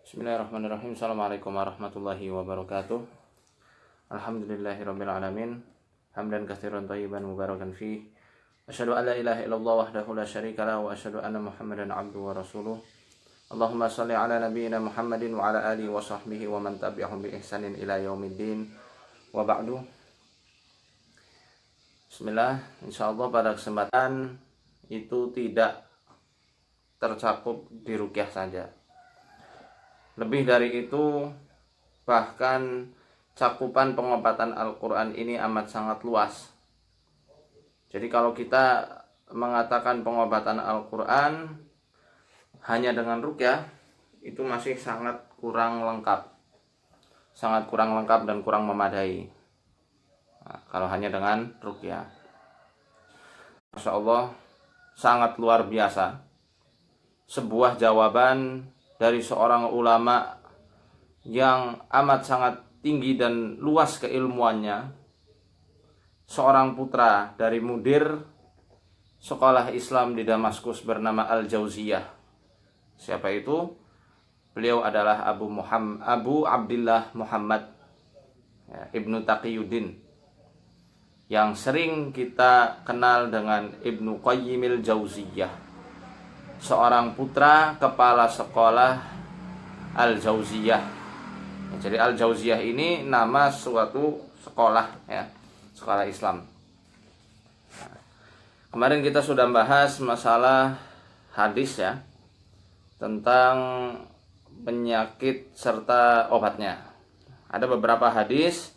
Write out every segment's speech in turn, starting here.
Bismillahirrahmanirrahim. Assalamualaikum warahmatullahi wabarakatuh. Alhamdulillahirabbil alamin. Hamdan katsiran thayyiban mubarakan fih. Asyhadu an la ilaha illallah wahdahu la syarika lahu wa asyhadu anna Muhammadan abduhu wa rasuluh. Allahumma shalli ala nabiyyina Muhammadin wa ala alihi wa sahbihi wa man tabi'ahum bi ihsanin ila yaumiddin. Wa ba'du. Bismillah, insyaallah pada kesempatan itu tidak tercakup di ruqyah saja. Lebih dari itu, bahkan cakupan pengobatan Al-Quran ini amat sangat luas. Jadi kalau kita mengatakan pengobatan Al-Quran hanya dengan ruqyah, itu masih sangat kurang lengkap. Sangat kurang lengkap dan kurang memadai. Nah, kalau hanya dengan ruqyah. Masya Allah, sangat luar biasa. Sebuah jawaban dari seorang ulama yang amat sangat tinggi dan luas keilmuannya, seorang putra dari mudir sekolah Islam di Damaskus bernama Al-Jauziyah. Siapa itu? Beliau adalah Abu Abdillah Muhammad Ibnu Taqiyuddin, yang sering kita kenal dengan Ibnu Qayyimil Jauziyah, seorang putra kepala sekolah Al-Jauziyah. Jadi Al-Jauziyah ini nama suatu sekolah, ya, sekolah Islam. Kemarin kita sudah bahas masalah hadis, ya, tentang penyakit serta obatnya. Ada beberapa hadis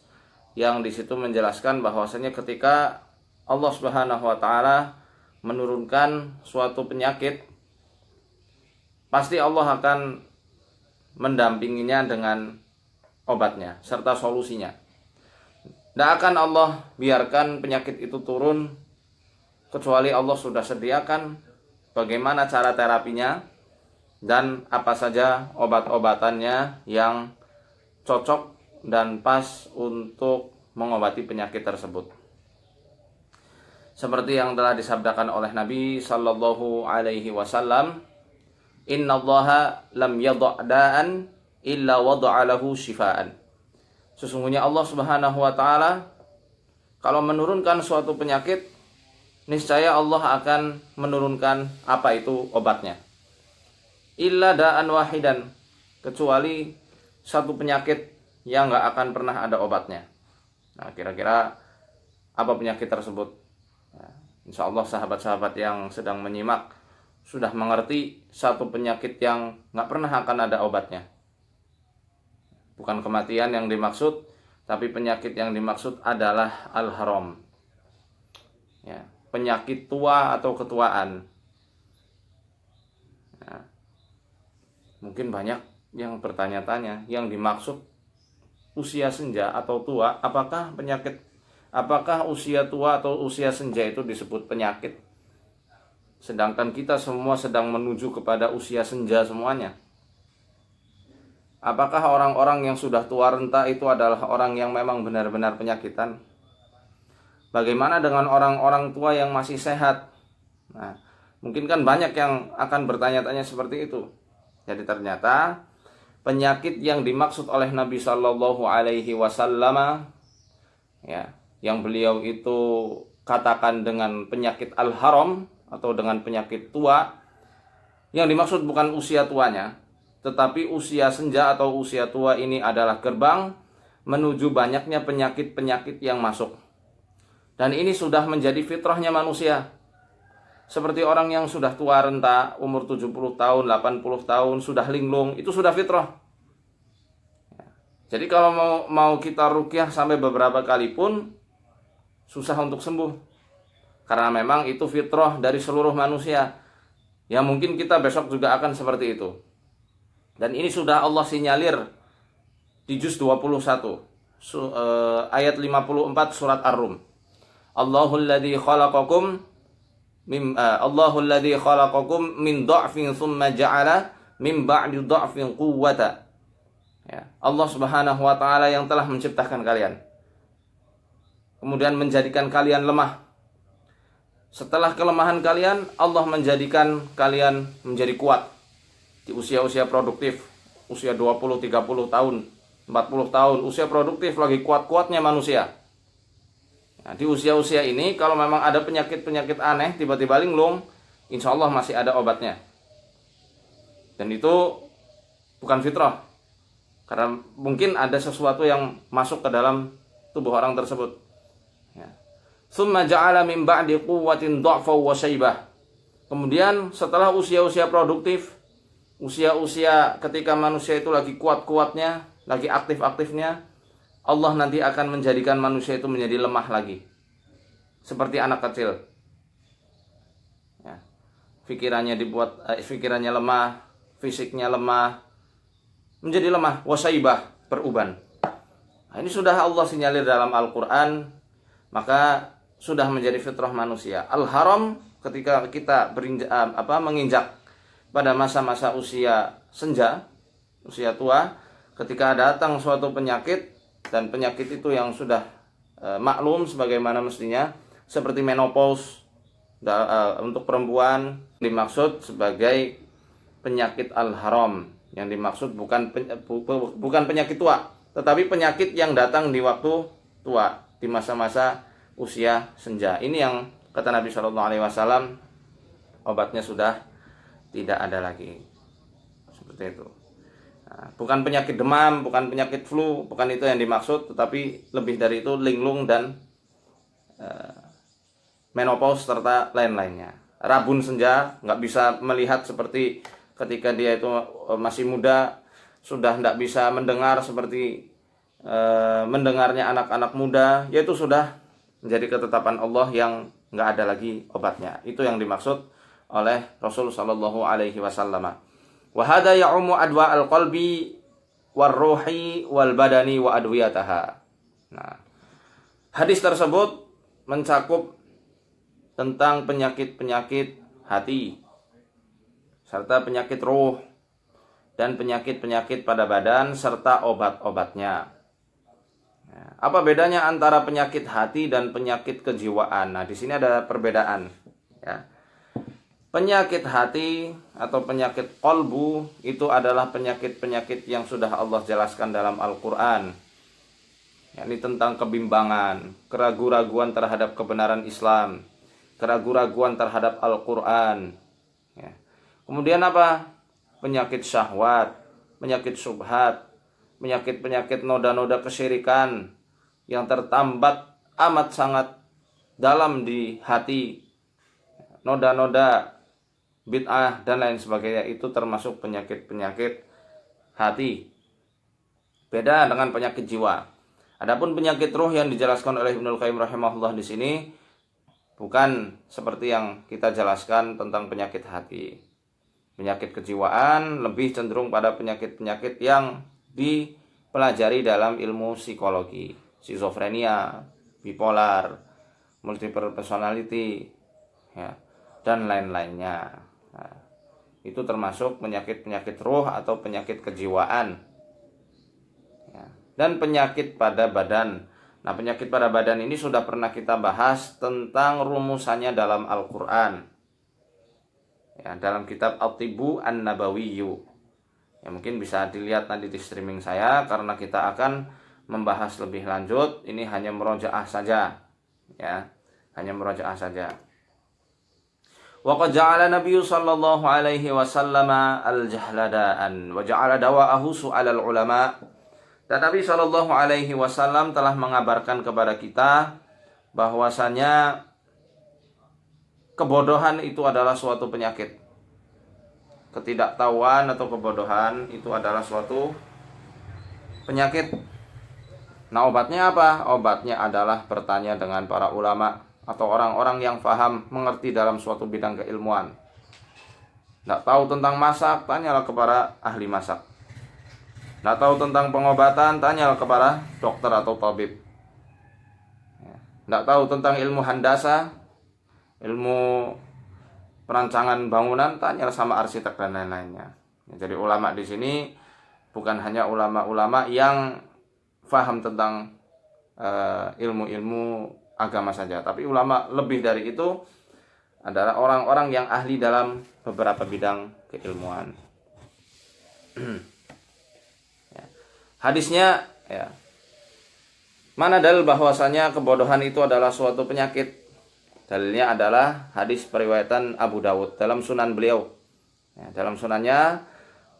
yang di situ menjelaskan bahwasanya ketika Allah Subhanahu wa taala menurunkan suatu penyakit, pasti Allah akan mendampinginya dengan obatnya serta solusinya. Tidak akan Allah biarkan penyakit itu turun kecuali Allah sudah sediakan bagaimana cara terapinya dan apa saja obat-obatannya yang cocok dan pas untuk mengobati penyakit tersebut. Seperti yang telah disabdakan oleh Nabi Sallallahu Alaihi Wasallam, Innallaha lam yadha' da'an illa wada'a lahu shifaan. Sesungguhnya Allah Subhanahu wa taala kalau menurunkan suatu penyakit, niscaya Allah akan menurunkan apa itu obatnya. Illa da'an wahidan, kecuali satu penyakit yang enggak akan pernah ada obatnya. Nah, kira-kira apa penyakit tersebut? Nah, insyaallah sahabat-sahabat yang sedang menyimak sudah mengerti satu penyakit yang nggak pernah akan ada obatnya. Bukan kematian yang dimaksud, tapi penyakit yang dimaksud adalah al-haram, ya, penyakit tua atau ketuaan. Ya. Mungkin banyak yang bertanya-tanya, yang dimaksud usia senja atau tua, apakah usia tua atau usia senja itu disebut penyakit? Sedangkan kita semua sedang menuju kepada usia senja semuanya. Apakah orang-orang yang sudah tua renta itu adalah orang yang memang benar-benar penyakitan? Bagaimana dengan orang-orang tua yang masih sehat? Nah, mungkin kan banyak yang akan bertanya-tanya seperti itu. Jadi ternyata penyakit yang dimaksud oleh Nabi Sallallahu Alaihi Wasallam, ya, yang beliau itu katakan dengan penyakit al-haram atau dengan penyakit tua, yang dimaksud bukan usia tuanya, tetapi usia senja atau usia tua ini adalah gerbang menuju banyaknya penyakit-penyakit yang masuk. Dan ini sudah menjadi fitrahnya manusia. Seperti orang yang sudah tua renta, umur 70 tahun, 80 tahun, sudah linglung, itu sudah fitrah. Jadi kalau mau kita ruqyah sampai beberapa kali pun susah untuk sembuh. Karena memang itu fitrah dari seluruh manusia. Ya mungkin kita besok juga akan seperti itu. Dan ini sudah Allah sinyalir di juz 21 ayat 54 surat Ar-Rum. Allahul ladzi khalaqakum min dha'fin thumma ja'ala min ba'di dha'fin quwwata. Ya, Allah Subhanahu wa taala yang telah menciptakan kalian, kemudian menjadikan kalian lemah. Setelah kelemahan kalian, Allah menjadikan kalian menjadi kuat di usia-usia produktif, usia 20, 30 tahun, 40 tahun, usia produktif lagi kuat-kuatnya manusia. Nah, di usia-usia ini kalau memang ada penyakit-penyakit aneh tiba-tiba linglung, insya Allah masih ada obatnya. Dan itu bukan fitrah, karena mungkin ada sesuatu yang masuk ke dalam tubuh orang tersebut. Ya. Tsumma ja'ala min ba'di quwwatin dha'fa wa syaibah. Kemudian setelah usia-usia produktif, usia-usia ketika manusia itu lagi kuat-kuatnya, lagi aktif-aktifnya, Allah nanti akan menjadikan manusia itu menjadi lemah lagi. Seperti anak kecil. Ya. Pikirannya lemah, fisiknya lemah, menjadi lemah, wasaibah, beruban. Nah, ini sudah Allah sinyalir dalam Al-Quran, maka sudah menjadi fitrah manusia. Al-haram ketika kita menginjak pada masa-masa usia senja, usia tua, ketika datang suatu penyakit, dan penyakit itu yang sudah maklum sebagaimana mestinya, seperti menopause untuk perempuan, dimaksud sebagai penyakit al-haram. Yang dimaksud bukan penyakit tua, tetapi penyakit yang datang di waktu tua, di masa-masa usia senja. Ini yang kata Nabi SAW, obatnya sudah tidak ada lagi. Seperti itu. Nah, bukan penyakit demam, bukan penyakit flu, bukan itu yang dimaksud, tetapi lebih dari itu linglung dan menopause serta lain-lainnya. Rabun senja, nggak bisa melihat seperti ketika dia itu masih muda, sudah nggak bisa mendengar seperti mendengarnya anak-anak muda, yaitu sudah menjadi ketetapan Allah yang nggak ada lagi obatnya. Itu yang dimaksud oleh Rasul Shallallahu Alaihi Wasallam. Wahada ya'umu adwa al-qalbi war-ruhi wal-badani wa adwiyataha. Nah, hadis tersebut mencakup tentang penyakit-penyakit hati serta penyakit ruh dan penyakit-penyakit pada badan serta obat-obatnya. Nah, apa bedanya antara penyakit hati dan penyakit kejiwaan? Nah, di sini ada perbedaan, ya. Penyakit hati atau penyakit qalbu itu adalah penyakit-penyakit yang sudah Allah jelaskan dalam Al-Quran, yakni tentang kebimbangan, keraguan-raguan terhadap kebenaran Islam, keraguan-raguan terhadap Al-Quran, ya. Kemudian apa? Penyakit syahwat, penyakit syubhat, penyakit-penyakit noda-noda kesyirikan yang tertambat amat sangat dalam di hati, noda-noda bid'ah dan lain sebagainya. Itu termasuk penyakit-penyakit hati. Beda dengan penyakit jiwa. Adapun penyakit ruh yang dijelaskan oleh Ibnul Qayyim rahimahullah di sini bukan seperti yang kita jelaskan tentang penyakit hati. Penyakit kejiwaan lebih cenderung pada penyakit-penyakit yang dipelajari dalam ilmu psikologi, skizofrenia, bipolar, multiple personality, ya, dan lain-lainnya. Nah, itu termasuk penyakit-penyakit ruh atau penyakit kejiwaan, ya. Dan penyakit pada badan. Nah, penyakit pada badan ini sudah pernah kita bahas tentang rumusannya dalam Al-Quran, ya, dalam kitab At-Tibbu An-Nabawiyyu. Ya, mungkin bisa dilihat nanti di streaming saya, karena kita akan membahas lebih lanjut. Ini hanya murojaah saja, ya, hanya murojaah saja. Wa qad ja'ala Nabiyyu sallallahu alaihi wasallam al-jahladaan wa ja'ala dawa'ahu su'alal ulama. Dan Nabi sallallahu alaihi wasallam telah mengabarkan kepada kita bahwasanya kebodohan itu adalah suatu penyakit. Ketidaktahuan atau kebodohan itu adalah suatu penyakit. Nah, obatnya apa? Obatnya adalah bertanya dengan para ulama atau orang-orang yang paham, mengerti dalam suatu bidang keilmuan. Tidak tahu tentang masak, tanyalah kepada ahli masak. Tidak tahu tentang pengobatan, tanyalah kepada dokter atau tabib. Tidak tahu tentang ilmu handasa, ilmu perancangan bangunan, tanyalah sama arsitek dan lain-lainnya. Jadi ulama di sini bukan hanya ulama-ulama yang paham tentang ilmu-ilmu agama saja, tapi ulama lebih dari itu adalah orang-orang yang ahli dalam beberapa bidang keilmuan. Hadisnya ya. Mana dalil bahwasanya kebodohan itu adalah suatu penyakit? Dalilnya adalah hadis periwayatan Abu Dawud dalam sunan beliau. Ya, dalam sunannya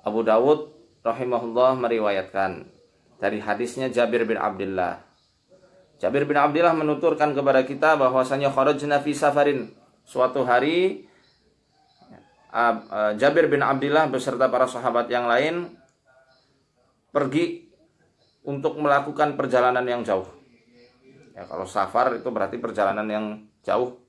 Abu Dawud rahimahullah meriwayatkan dari hadisnya Jabir bin Abdullah. Jabir bin Abdullah menuturkan kepada kita bahwasanya kharajna fi safarin. Suatu hari Jabir bin Abdullah beserta para sahabat yang lain pergi untuk melakukan perjalanan yang jauh. Ya, kalau safar itu berarti perjalanan yang jauh.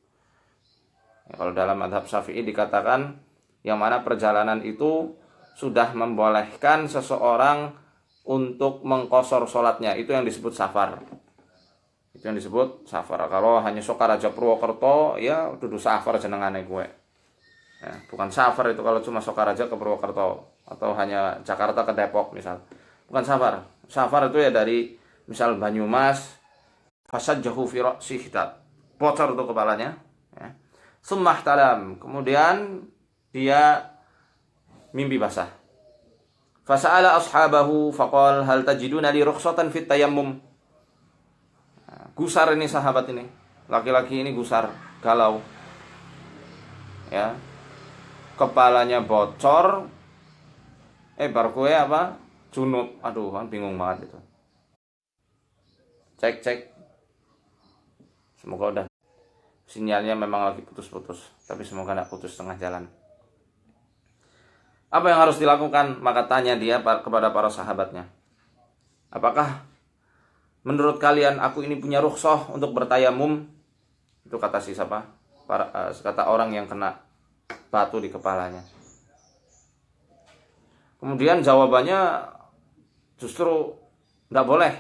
Ya, kalau dalam mazhab Syafi'i dikatakan yang mana perjalanan itu sudah membolehkan seseorang untuk mengqashar sholatnya, itu yang disebut safar. Itu yang disebut safar. Kalau hanya Sokaraja Purwokerto, ya dudu safar jenengane gue. Ya, bukan safar itu kalau cuma Sokaraja ke Purwokerto atau hanya Jakarta ke Depok misal. Bukan safar. Safar itu ya dari misal Banyumas, fasajjahu fi ra'sihi, bocor tuh kepalanya, ya. Summah talam, kemudian dia mimpi basah. Fasa'ala ashabahu faqal hal tajiduna li rukhsatan fit tayammum. Gusar ini sahabat ini, laki-laki ini gusar, galau. Ya. Kepalanya bocor. Bar kowe apa? Junub. Aduh, kan bingung banget itu. Cek. Semoga udah. Sinyalnya memang lagi putus-putus, tapi semoga tidak putus tengah jalan. Apa yang harus dilakukan? Maka tanya dia kepada para sahabatnya. Apakah menurut kalian aku ini punya rukhsah untuk bertayamum? Itu kata siapa? Kata orang yang kena batu di kepalanya. Kemudian jawabannya justru tidak boleh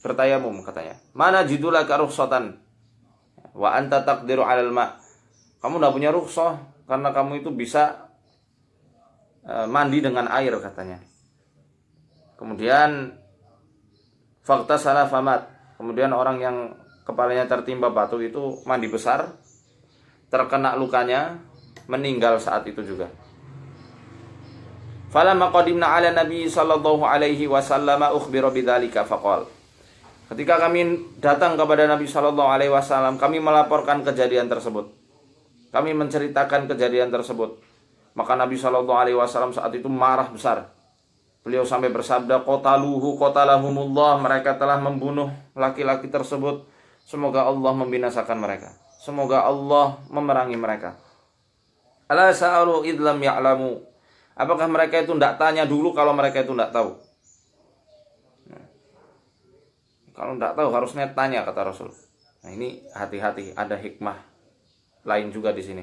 bertayamum katanya. Mana jidulaka rukhsatan wa anta taqdiru 'alal ma'. Kamu tidak punya rukhsah karena kamu itu bisa mandi dengan air katanya. Kemudian fakta salah famat. Kemudian orang yang kepalanya tertimpa batu itu mandi besar, terkena lukanya, meninggal saat itu juga. Falamma qadimna 'ala Nabi sallallahu alaihi wasallam ukhbira bidzalika faqal. Ketika kami datang kepada Nabi sallallahu alaihi wasallam, kami melaporkan kejadian tersebut. Kami menceritakan kejadian tersebut. Maka Nabi sallallahu alaihi wasallam saat itu marah besar. Beliau sampai bersabda, qatalahumullah, mereka telah membunuh laki-laki tersebut. Semoga Allah membinasakan mereka. Semoga Allah memerangi mereka. Ala sa'alu idlam ya'lamu. Apakah mereka itu tidak tanya dulu kalau mereka itu tidak tahu? Kalau tidak tahu harusnya tanya, kata Rasul. Nah, ini hati-hati, ada hikmah lain juga di sini.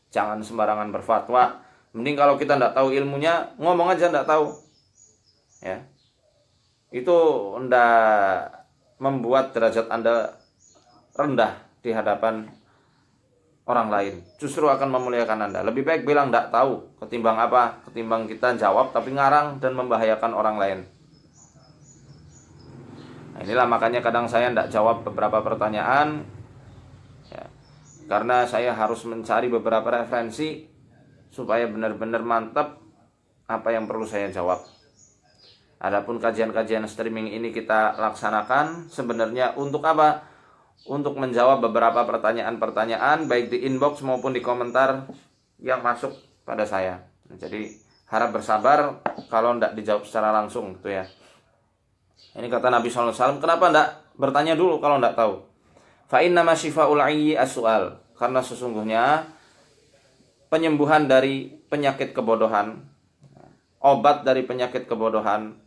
Jangan sembarangan berfatwa. Mending kalau kita tidak tahu ilmunya, ngomong aja tidak tahu. Ya. Itu tidak membuat derajat Anda rendah di hadapan orang lain. Justru akan memuliakan Anda. Lebih baik bilang tidak tahu ketimbang apa? Ketimbang kita jawab tapi ngarang dan membahayakan orang lain. Nah, inilah makanya kadang saya tidak jawab beberapa pertanyaan ya, karena saya harus mencari beberapa referensi supaya benar-benar mantap apa yang perlu saya jawab. Adapun kajian-kajian streaming ini kita laksanakan sebenarnya untuk apa? Untuk menjawab beberapa pertanyaan-pertanyaan baik di inbox maupun di komentar yang masuk pada saya. Jadi harap bersabar kalau tidak dijawab secara langsung gitu ya. Ini kata Nabi SAW, kenapa tidak bertanya dulu kalau tidak tahu? Fa innama syifa'ul 'ayyi as-su'al. Karena sesungguhnya penyembuhan dari penyakit kebodohan, obat dari penyakit kebodohan,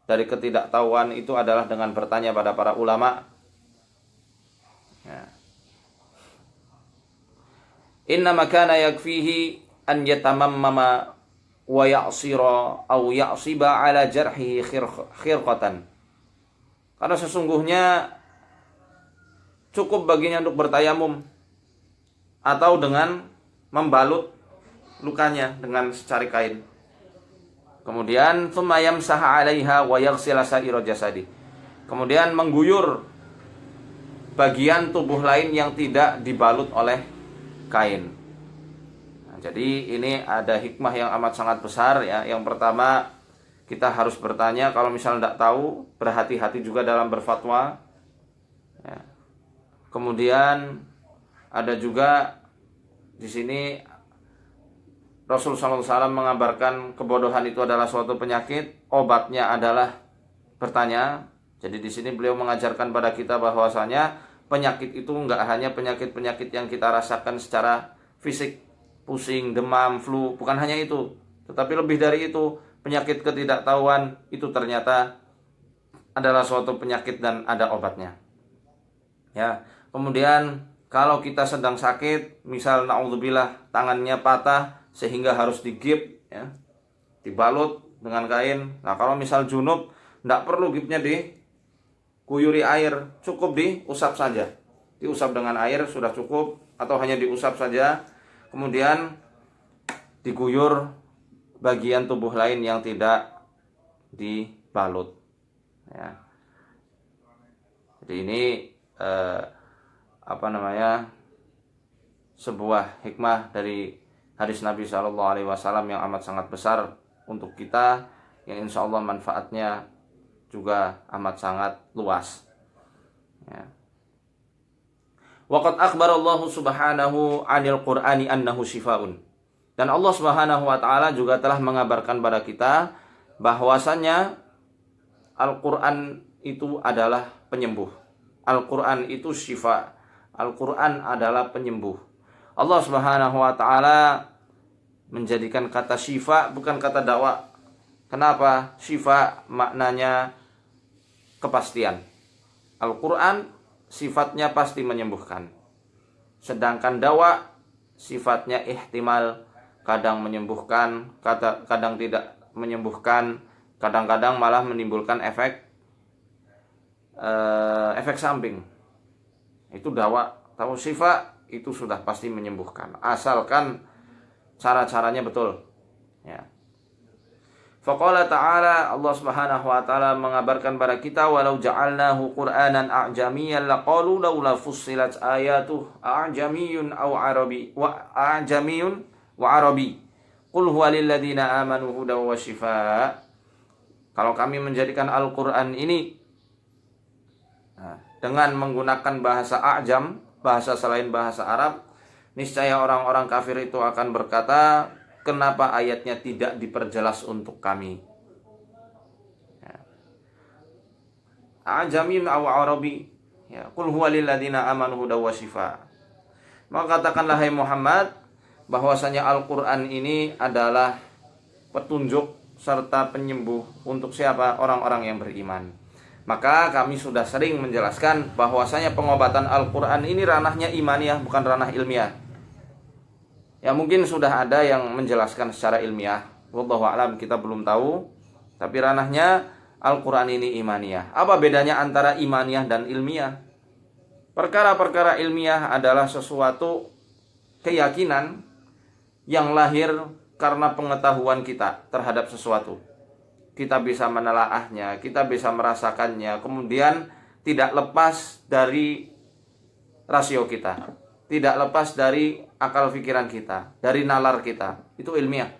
dari ketidaktahuan itu adalah dengan bertanya pada para ulama. Ya. Innama kana yakfihi an yatamammama wa ya'sira aw ya'siba ala jarhihi khirqatan. Karena sesungguhnya cukup baginya untuk bertayamum atau dengan membalut lukanya dengan secari kain. Kemudian thumma yamsaha 'alaiha wa yaghsila sa'ira jasadi. Kemudian mengguyur bagian tubuh lain yang tidak dibalut oleh kain. Nah, jadi ini ada hikmah yang amat sangat besar ya. Yang pertama, kita harus bertanya. Kalau misalnya tidak tahu, berhati-hati juga dalam berfatwa. Ya. Kemudian ada juga di sini Rasul SAW mengabarkan kebodohan itu adalah suatu penyakit, obatnya adalah bertanya. Jadi di sini beliau mengajarkan pada kita bahwasanya penyakit itu enggak hanya penyakit-penyakit yang kita rasakan secara fisik, pusing, demam, flu, bukan hanya itu, tetapi lebih dari itu. Penyakit ketidaktahuan itu ternyata adalah suatu penyakit dan ada obatnya. Ya, kemudian kalau kita sedang sakit, misal naudzubillah tangannya patah sehingga harus digip, ya, dibalut dengan kain. Nah, kalau misal junub, tidak perlu gipnya dikuyuri air, cukup diusap saja. Diusap dengan air sudah cukup, atau hanya diusap saja. Kemudian diguyur bagian tubuh lain yang tidak dibalut. Ya. Jadi ini sebuah hikmah dari hadis Nabi Shallallahu Alaihi Wasallam yang amat sangat besar untuk kita, yang insya Allah manfaatnya juga amat sangat luas. Ya. Waqad akhbar Allah subhanahu anil Qur'ani annahu shifaun. Dan Allah Subhanahu wa taala juga telah mengabarkan pada kita bahwasannya Al-Qur'an itu adalah penyembuh. Al-Qur'an itu syifa. Al-Qur'an adalah penyembuh. Allah Subhanahu wa taala menjadikan kata syifa bukan kata dawa. Kenapa? Syifa maknanya kepastian. Al-Qur'an sifatnya pasti menyembuhkan. Sedangkan dawa sifatnya ihtimal, kadang menyembuhkan, kadang tidak menyembuhkan, kadang-kadang malah menimbulkan efek samping. Itu dawa. Tahu syifa itu sudah pasti menyembuhkan, asalkan cara-caranya betul. Ya. Faqala ta'ala, Allah Subhanahu wa taala mengabarkan pada kita, walau ja'alnahu Qur'anan a'jamiyyan laqalu laula fussilat ayatuhu a'jamiyyun aw arabi wa a'jamiyyun wa arabi qul huwa lil ladzina amanu hudaw wa shifaa. Kalau kami menjadikan Al-Qur'an ini dengan menggunakan bahasa a'jam, bahasa selain bahasa Arab, niscaya orang-orang kafir itu akan berkata, kenapa ayatnya tidak diperjelas untuk kami? A'jamiyun aw arabi, ya, qul huwa lil ladzina amanu hudaw wa shifaa. Maka katakanlah hai Muhammad, bahwasanya Al-Qur'an ini adalah petunjuk serta penyembuh untuk siapa? Orang-orang yang beriman. Maka kami sudah sering menjelaskan bahwasanya pengobatan Al-Qur'an ini ranahnya imaniyah, bukan ranah ilmiah. Ya, mungkin sudah ada yang menjelaskan secara ilmiah, wallahu a'lam, kita belum tahu. Tapi ranahnya Al-Qur'an ini imaniyah. Apa bedanya antara imaniyah dan ilmiah? Perkara-perkara ilmiah adalah sesuatu keyakinan yang lahir karena pengetahuan kita terhadap sesuatu. Kita bisa menelaahnya, kita bisa merasakannya, kemudian tidak lepas dari rasio kita, tidak lepas dari akal pikiran kita, dari nalar kita. Itu ilmiah,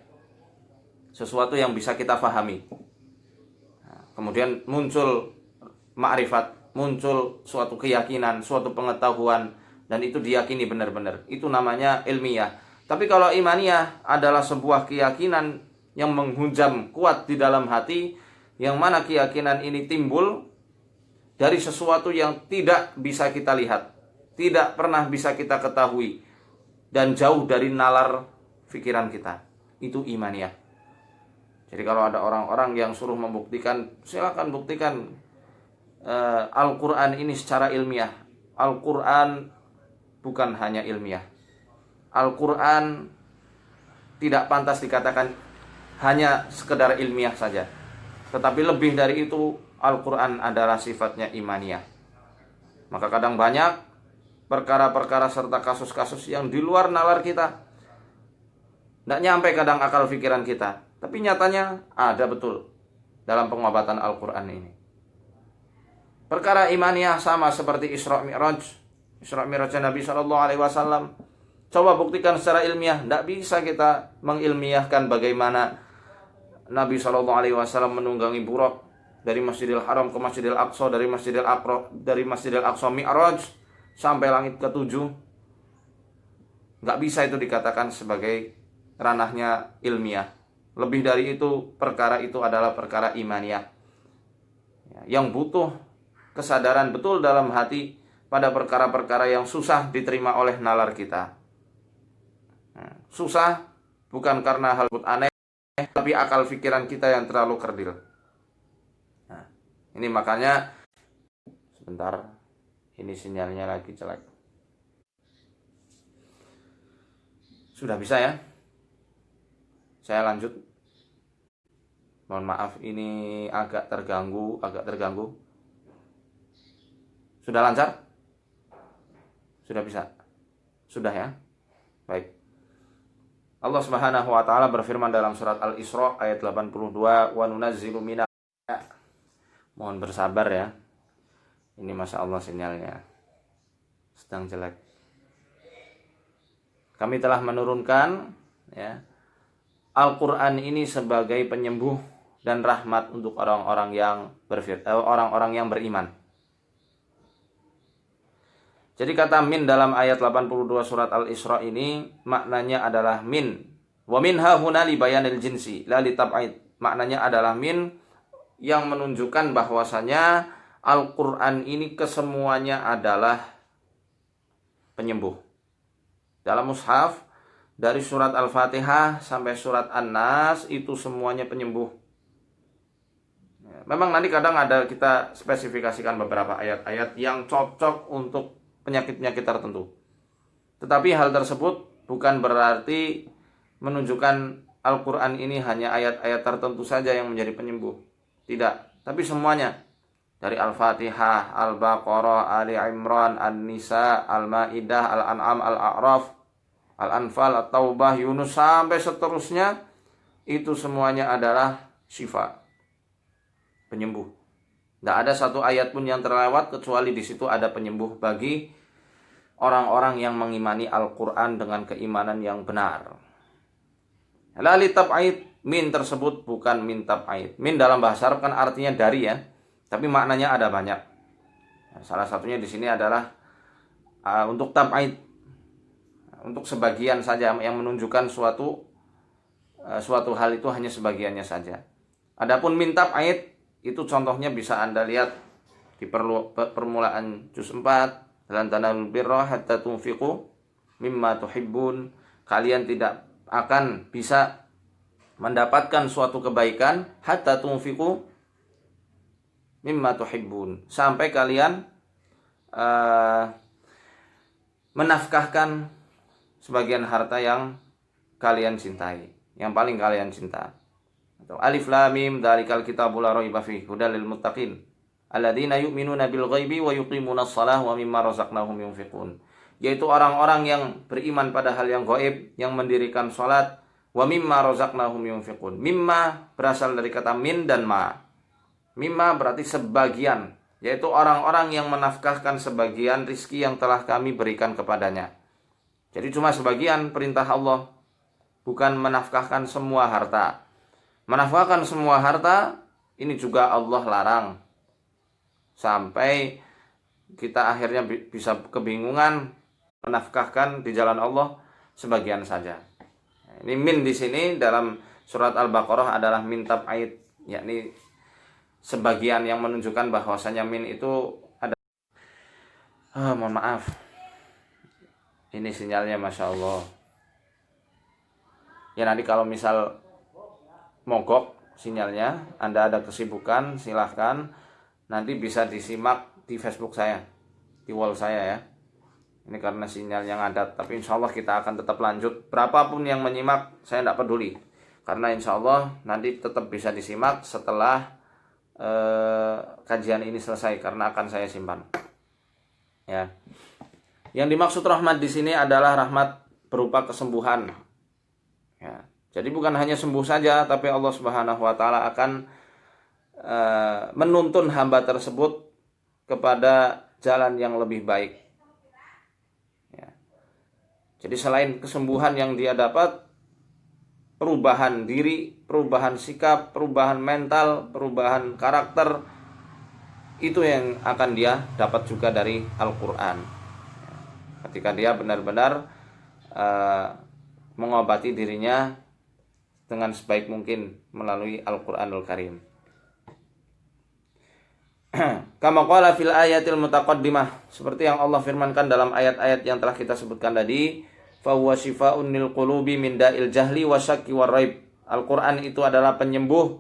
sesuatu yang bisa kita pahami. Kemudian muncul ma'rifat, muncul suatu keyakinan, suatu pengetahuan, dan itu diyakini benar-benar. Itu namanya ilmiah. Tapi kalau imaniyah adalah sebuah keyakinan yang menghujam kuat di dalam hati, yang mana keyakinan ini timbul dari sesuatu yang tidak bisa kita lihat, tidak pernah bisa kita ketahui, dan jauh dari nalar pikiran kita. Itu imaniyah. Jadi kalau ada orang-orang yang suruh membuktikan, silakan buktikan Al-Quran ini secara ilmiah. Al-Quran bukan hanya ilmiah. Al-Quran tidak pantas dikatakan hanya sekedar ilmiah saja, tetapi lebih dari itu, Al-Quran adalah sifatnya imaniyah. Maka kadang banyak perkara-perkara serta kasus-kasus yang di luar nalar kita, tidak nyampe kadang akal pikiran kita, tapi nyatanya ada betul dalam pengobatan Al-Quran ini. Perkara imaniyah sama seperti Isra Mi'raj Nabi SAW. Coba buktikan secara ilmiah, tidak bisa kita mengilmiahkan bagaimana Nabi SAW menunggangi Buraq dari Masjidil Haram ke Masjidil Aqsa, dari Masjidil Aqsa Mi'raj sampai langit ke-7. Nggak bisa itu dikatakan sebagai ranahnya ilmiah. Lebih dari itu, perkara itu adalah perkara imaniyah, yang butuh kesadaran betul dalam hati pada perkara-perkara yang susah diterima oleh nalar kita. Susah bukan karena hal aneh, tapi akal pikiran kita yang terlalu kerdil. Nah, ini makanya sebentar, ini sinyalnya lagi jelek. Sudah bisa ya? Saya lanjut. Mohon maaf, ini agak terganggu. Sudah lancar? Sudah bisa? Sudah ya? Baik. Allah Subhanahu wa taala berfirman dalam surat Al-Isra ayat 82, "Wa nunazzilu mina." Mohon bersabar ya. Ini Masya Allah sinyalnya sedang jelek. Kami telah menurunkan ya Al-Qur'an ini sebagai penyembuh dan rahmat untuk orang-orang yang beriman. Jadi kata min dalam ayat 82 surat Al-Isra ini maknanya adalah min. Wa minha huna li bayanil jinsi la li tab'id. Maknanya adalah min yang menunjukkan bahwasanya Al-Qur'an ini kesemuanya adalah penyembuh. Dalam mushaf dari surat Al-Fatihah sampai surat An-Nas itu semuanya penyembuh. Memang nanti kadang ada kita spesifikasikan beberapa ayat-ayat yang cocok untuk penyakit-penyakit tertentu. Tetapi hal tersebut bukan berarti menunjukkan Al-Quran ini hanya ayat-ayat tertentu saja yang menjadi penyembuh. Tidak, tapi semuanya. Dari Al-Fatihah, Al-Baqarah, Ali Imran, An-Nisa, Al-Ma'idah, Al-An'am, Al-A'raf, Al-Anfal, At-Taubah, Yunus, sampai seterusnya. Itu semuanya adalah syifa, penyembuh. Tidak ada satu ayat pun yang terlewat kecuali di situ ada penyembuh bagi orang-orang yang mengimani Al-Quran dengan keimanan yang benar. La li tab'id, min tersebut bukan min tab'id. Min dalam bahasa Arab kan artinya dari ya, tapi maknanya ada banyak. Salah satunya di sini adalah untuk tab'id, untuk sebagian saja yang menunjukkan suatu hal itu hanya sebagiannya saja. Adapun min tab'id itu contohnya bisa Anda lihat di permulaan juz 4, lan tanalul birra hatta tunfiqu mimma tuhibbun. Kalian tidak akan bisa mendapatkan suatu kebaikan hatta tunfiqu mimma tuhibbun, sampai kalian menafkahkan sebagian harta yang kalian cintai, yang paling kalian cinta. Alif Lam Mim dzalikal kitabul la raiba fihi hudal lil muttaqin alladzina yu'minuna bil ghaibi wa yuqimunas shalah wa mimma razaqnahum yunfiqun. Yaitu orang-orang yang beriman pada hal yang gaib, yang mendirikan salat, wa mimma razaqnahum yunfiqun. Mimma berasal dari kata min dan ma. Mimma berarti sebagian, yaitu orang-orang yang menafkahkan sebagian rizki yang telah kami berikan kepadanya. Jadi cuma sebagian perintah Allah, bukan menafkahkan semua harta. Menafkahkan semua harta ini juga Allah larang. Sampai kita akhirnya bisa kebingungan menafkahkan di jalan Allah sebagian saja. Ini min di sini dalam surat Al-Baqarah adalah min tab'id, yakni sebagian yang menunjukkan bahwasanya min itu ada. Mohon maaf. Ini sinyalnya Masya Allah. Ya nanti kalau misal mogok sinyalnya, Anda ada kesibukan, silahkan nanti bisa disimak di Facebook saya, di wall saya ya. Ini karena sinyal yang ada, tapi insya Allah kita akan tetap lanjut. Berapapun yang menyimak, saya tidak peduli, karena insya Allah nanti tetap bisa disimak setelah kajian ini selesai, karena akan saya simpan. Ya. Yang dimaksud rahmat di sini adalah rahmat berupa kesembuhan. Ya. Jadi bukan hanya sembuh saja, tapi Allah Subhanahu wa taala akan menuntun hamba tersebut kepada jalan yang lebih baik. Ya. Jadi selain kesembuhan yang dia dapat, perubahan diri, perubahan sikap, perubahan mental, perubahan karakter, itu yang akan dia dapat juga dari Al-Quran. Ketika dia benar-benar mengobati dirinya dengan sebaik mungkin melalui Al-Quranul Karim. Kama qala fil ayatil mutaqaddimah, seperti yang Allah firmankan dalam ayat-ayat yang telah kita sebutkan tadi, fa huwa shifaa'un lil qulubi min da'il jahli wasyakki waraib. Al-Qur'an itu adalah penyembuh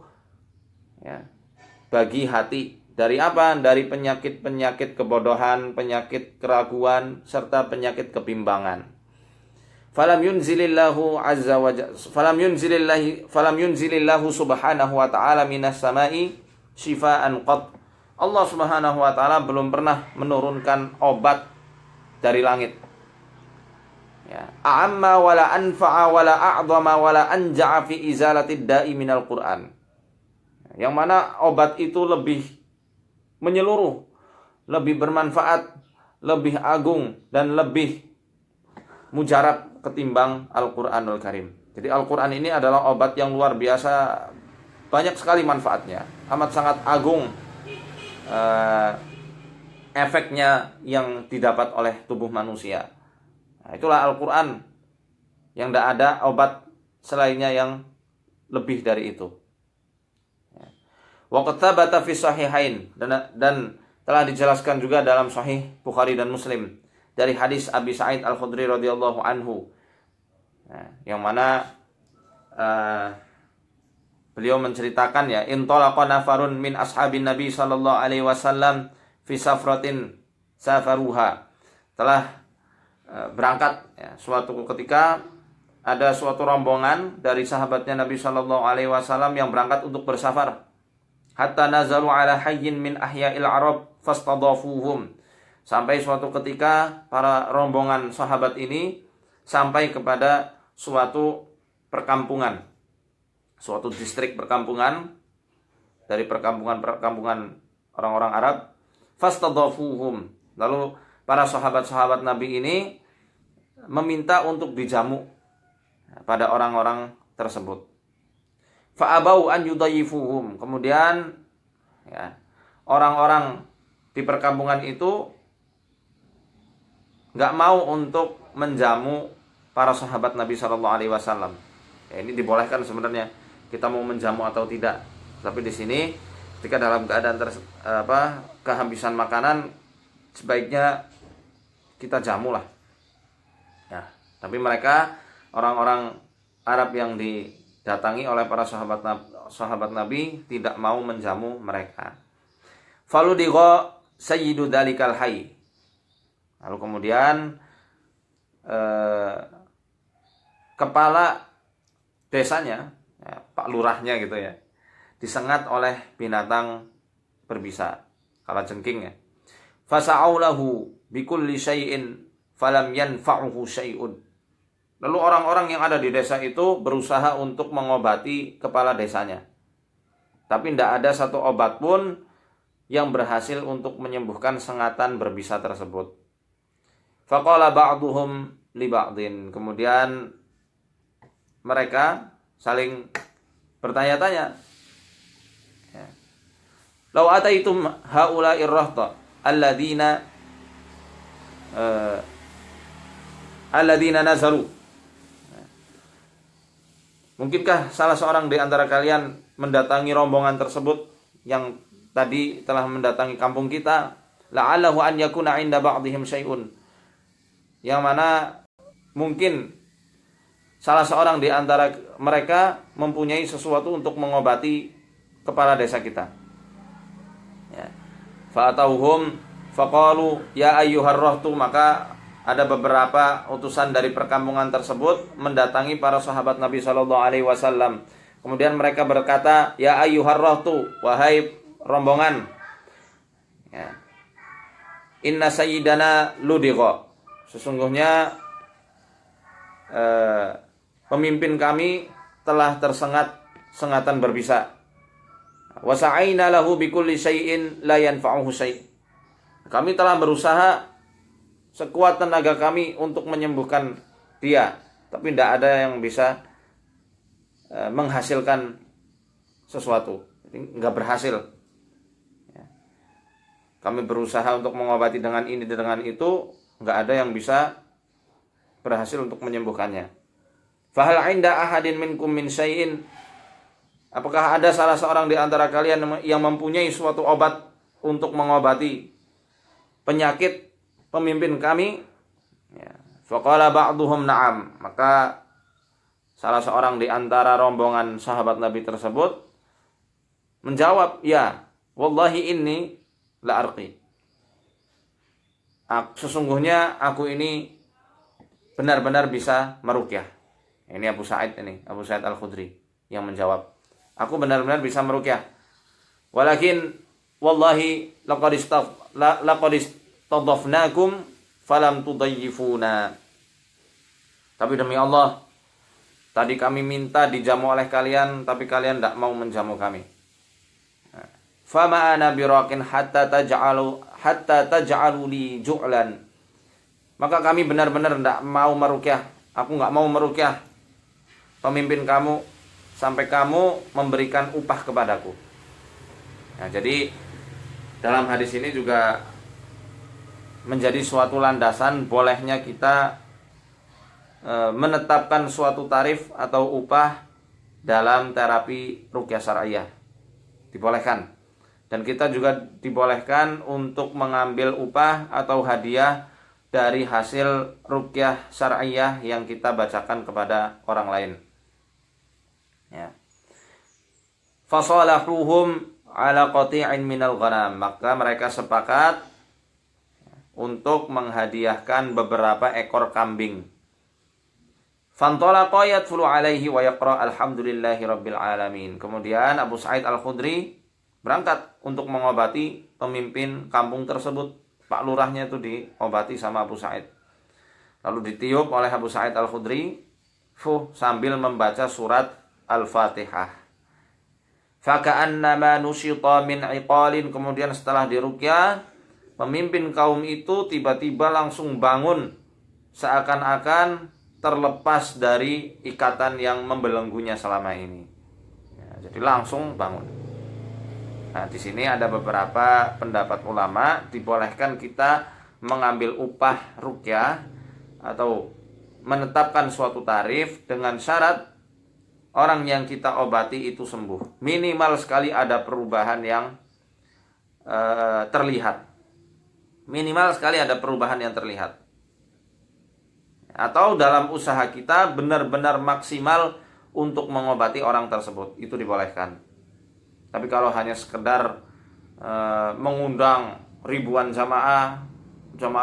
ya, bagi hati dari apa? Dari penyakit-penyakit kebodohan, penyakit keraguan serta penyakit kebimbangan. Falam yunzilillahu azza wa jalla falam yunzilillahu subhanahu wa ta'ala minas sama'i shifaa'an qat. Allah Subhanahu wa taala belum pernah menurunkan obat dari langit. Ya, a'amma wala anfa'a wala a'dhama wala anja'a fi izalatid da'i minal Qur'an. Yang mana obat itu lebih menyeluruh, lebih bermanfaat, lebih agung dan lebih mujarab ketimbang Al-Qur'anul Karim. Jadi Al-Qur'an ini adalah obat yang luar biasa, banyak sekali manfaatnya, amat sangat agung. Efeknya yang didapat oleh tubuh manusia. Nah, itulah Al-Quran yang tidak ada obat selainnya yang lebih dari itu. Wa qad thabata fi sahihain, dan telah dijelaskan juga dalam Sahih Bukhari dan Muslim dari hadis Abi Sa'id Al-Khudri radhiyallahu anhu. Nah, yang mana beliau menceritakan ya, intalaqa nafarun min ashabin Nabi sallallahu alaihi wasallam fi safratin safaruha. Telah berangkat ya, suatu ketika ada suatu rombongan dari sahabatnya Nabi sallallahu alaihi wasallam yang berangkat untuk bersafar. Hatta nazalu ala hayyin min ahya'il Arab fastadafuhum. Sampai suatu ketika para rombongan sahabat ini sampai kepada suatu perkampungan, suatu distrik perkampungan dari perkampungan orang-orang Arab. Fastadafuhum. Lalu para sahabat-sahabat Nabi ini meminta untuk dijamu pada orang-orang tersebut. Fa'abau an yudayifuhum. Kemudian ya, orang-orang di perkampungan itu nggak mau untuk menjamu para sahabat Nabi Shallallahu Alaihi Wasallam. Ya, ini dibolehkan sebenarnya kita mau menjamu atau tidak. Tapi di sini ketika dalam keadaan kehabisan makanan, sebaiknya kita jamu lah. Ya, tapi mereka orang-orang Arab yang didatangi oleh para sahabat Nabi tidak mau menjamu mereka. Faludigha sayyidu dalikal hayy. Lalu kemudian kepala desanya, ya, Pak Lurahnya gitu ya, disengat oleh binatang berbisa, kalajengking ya. Fasa'aulahu bikulli syai'in falam yanfa'uhu syai'un. Lalu orang-orang yang ada di desa itu berusaha untuk mengobati kepala desanya, tapi tidak ada satu obat pun yang berhasil untuk menyembuhkan sengatan berbisa tersebut. Faqala ba'duhum li ba'din. Kemudian mereka saling bertanya-tanya. Ya. Lau ataitum haula'ir rahta alladzina nazaru. Mungkinkah salah seorang di antara kalian mendatangi rombongan tersebut yang tadi telah mendatangi kampung kita, la'allahu an yakuna 'inda ba'dihim syai'un, yang mana mungkin salah seorang di antara mereka mempunyai sesuatu untuk mengobati kepala desa kita. Ya. Fa'atauhum faqalu ya ayyuhar rahtu. Maka ada beberapa utusan dari perkampungan tersebut mendatangi para sahabat Nabi sallallahu alaihi wasallam. Kemudian mereka berkata, ya ayyuhar rahtu, wahai rombongan, ya, inna sayyidana ludigha. Sesungguhnya pemimpin kami telah tersengat sengatan berbisa. Wa sa'aina lahu bikulli syai'in la yanfa'uhu syai'. Kami telah berusaha sekuat tenaga kami untuk menyembuhkan dia, tapi tidak ada yang bisa menghasilkan sesuatu, nggak berhasil. Ya. Kami berusaha untuk mengobati dengan ini dan dengan itu, nggak ada yang bisa berhasil untuk menyembuhkannya. Fahal 'inda ahadin minkum min syai'in, apakah ada salah seorang di antara kalian yang mempunyai suatu obat untuk mengobati penyakit pemimpin kami? Ya. Faqala ba'duhum na'am, maka salah seorang di antara rombongan sahabat Nabi tersebut menjawab, ya, wallahi inni la arqi. Sesungguhnya aku ini benar-benar bisa meruqyah. Ini Abu Sa'id Al-Khudri yang menjawab. Aku benar-benar bisa meruqyah. Walakin wallahi laqad istadafnakum falam tudayyifuna. Tapi demi Allah, tadi kami minta dijamu oleh kalian, tapi kalian tidak mau menjamu kami. Fama ana biraqin hatta taj'alu li ju'lan. Maka kami benar-benar tidak mau meruqyah. Aku nggak mau meruqyah pemimpin kamu sampai kamu memberikan upah kepadaku. Nah, jadi dalam hadis ini juga menjadi suatu landasan bolehnya kita menetapkan suatu tarif atau upah dalam terapi ruqyah syar'iyyah. Dibolehkan. Dan kita juga dibolehkan untuk mengambil upah atau hadiah dari hasil ruqyah syar'iyyah yang kita bacakan kepada orang lain. Ya. Fasalahuhum ala qati'in minal ghanam, maka mereka sepakat untuk menghadiahkan beberapa ekor kambing. Fantalaqa yadfulu alaihi wa yaqra alhamdulillahi rabbil alamin. Kemudian Abu Sa'id Al-Khudri berangkat untuk mengobati pemimpin kampung tersebut. Pak lurahnya itu diobati sama Abu Sa'id. Lalu ditiup oleh Abu Sa'id Al-Khudri sambil membaca surat Al-Fatihah. Faka'annama nusyita min iqalin. Kemudian setelah diruqyah, pemimpin kaum itu tiba-tiba langsung bangun, seakan-akan terlepas dari ikatan yang membelenggunya selama ini. Ya, jadi langsung bangun. Nah, di sini ada beberapa pendapat ulama, dibolehkan kita mengambil upah ruqyah atau menetapkan suatu tarif dengan syarat orang yang kita obati itu sembuh. Minimal sekali ada perubahan yang terlihat. Minimal sekali ada perubahan yang terlihat. Atau dalam usaha kita benar-benar maksimal untuk mengobati orang tersebut. Itu dibolehkan. Tapi kalau hanya sekedar mengundang ribuan jamaah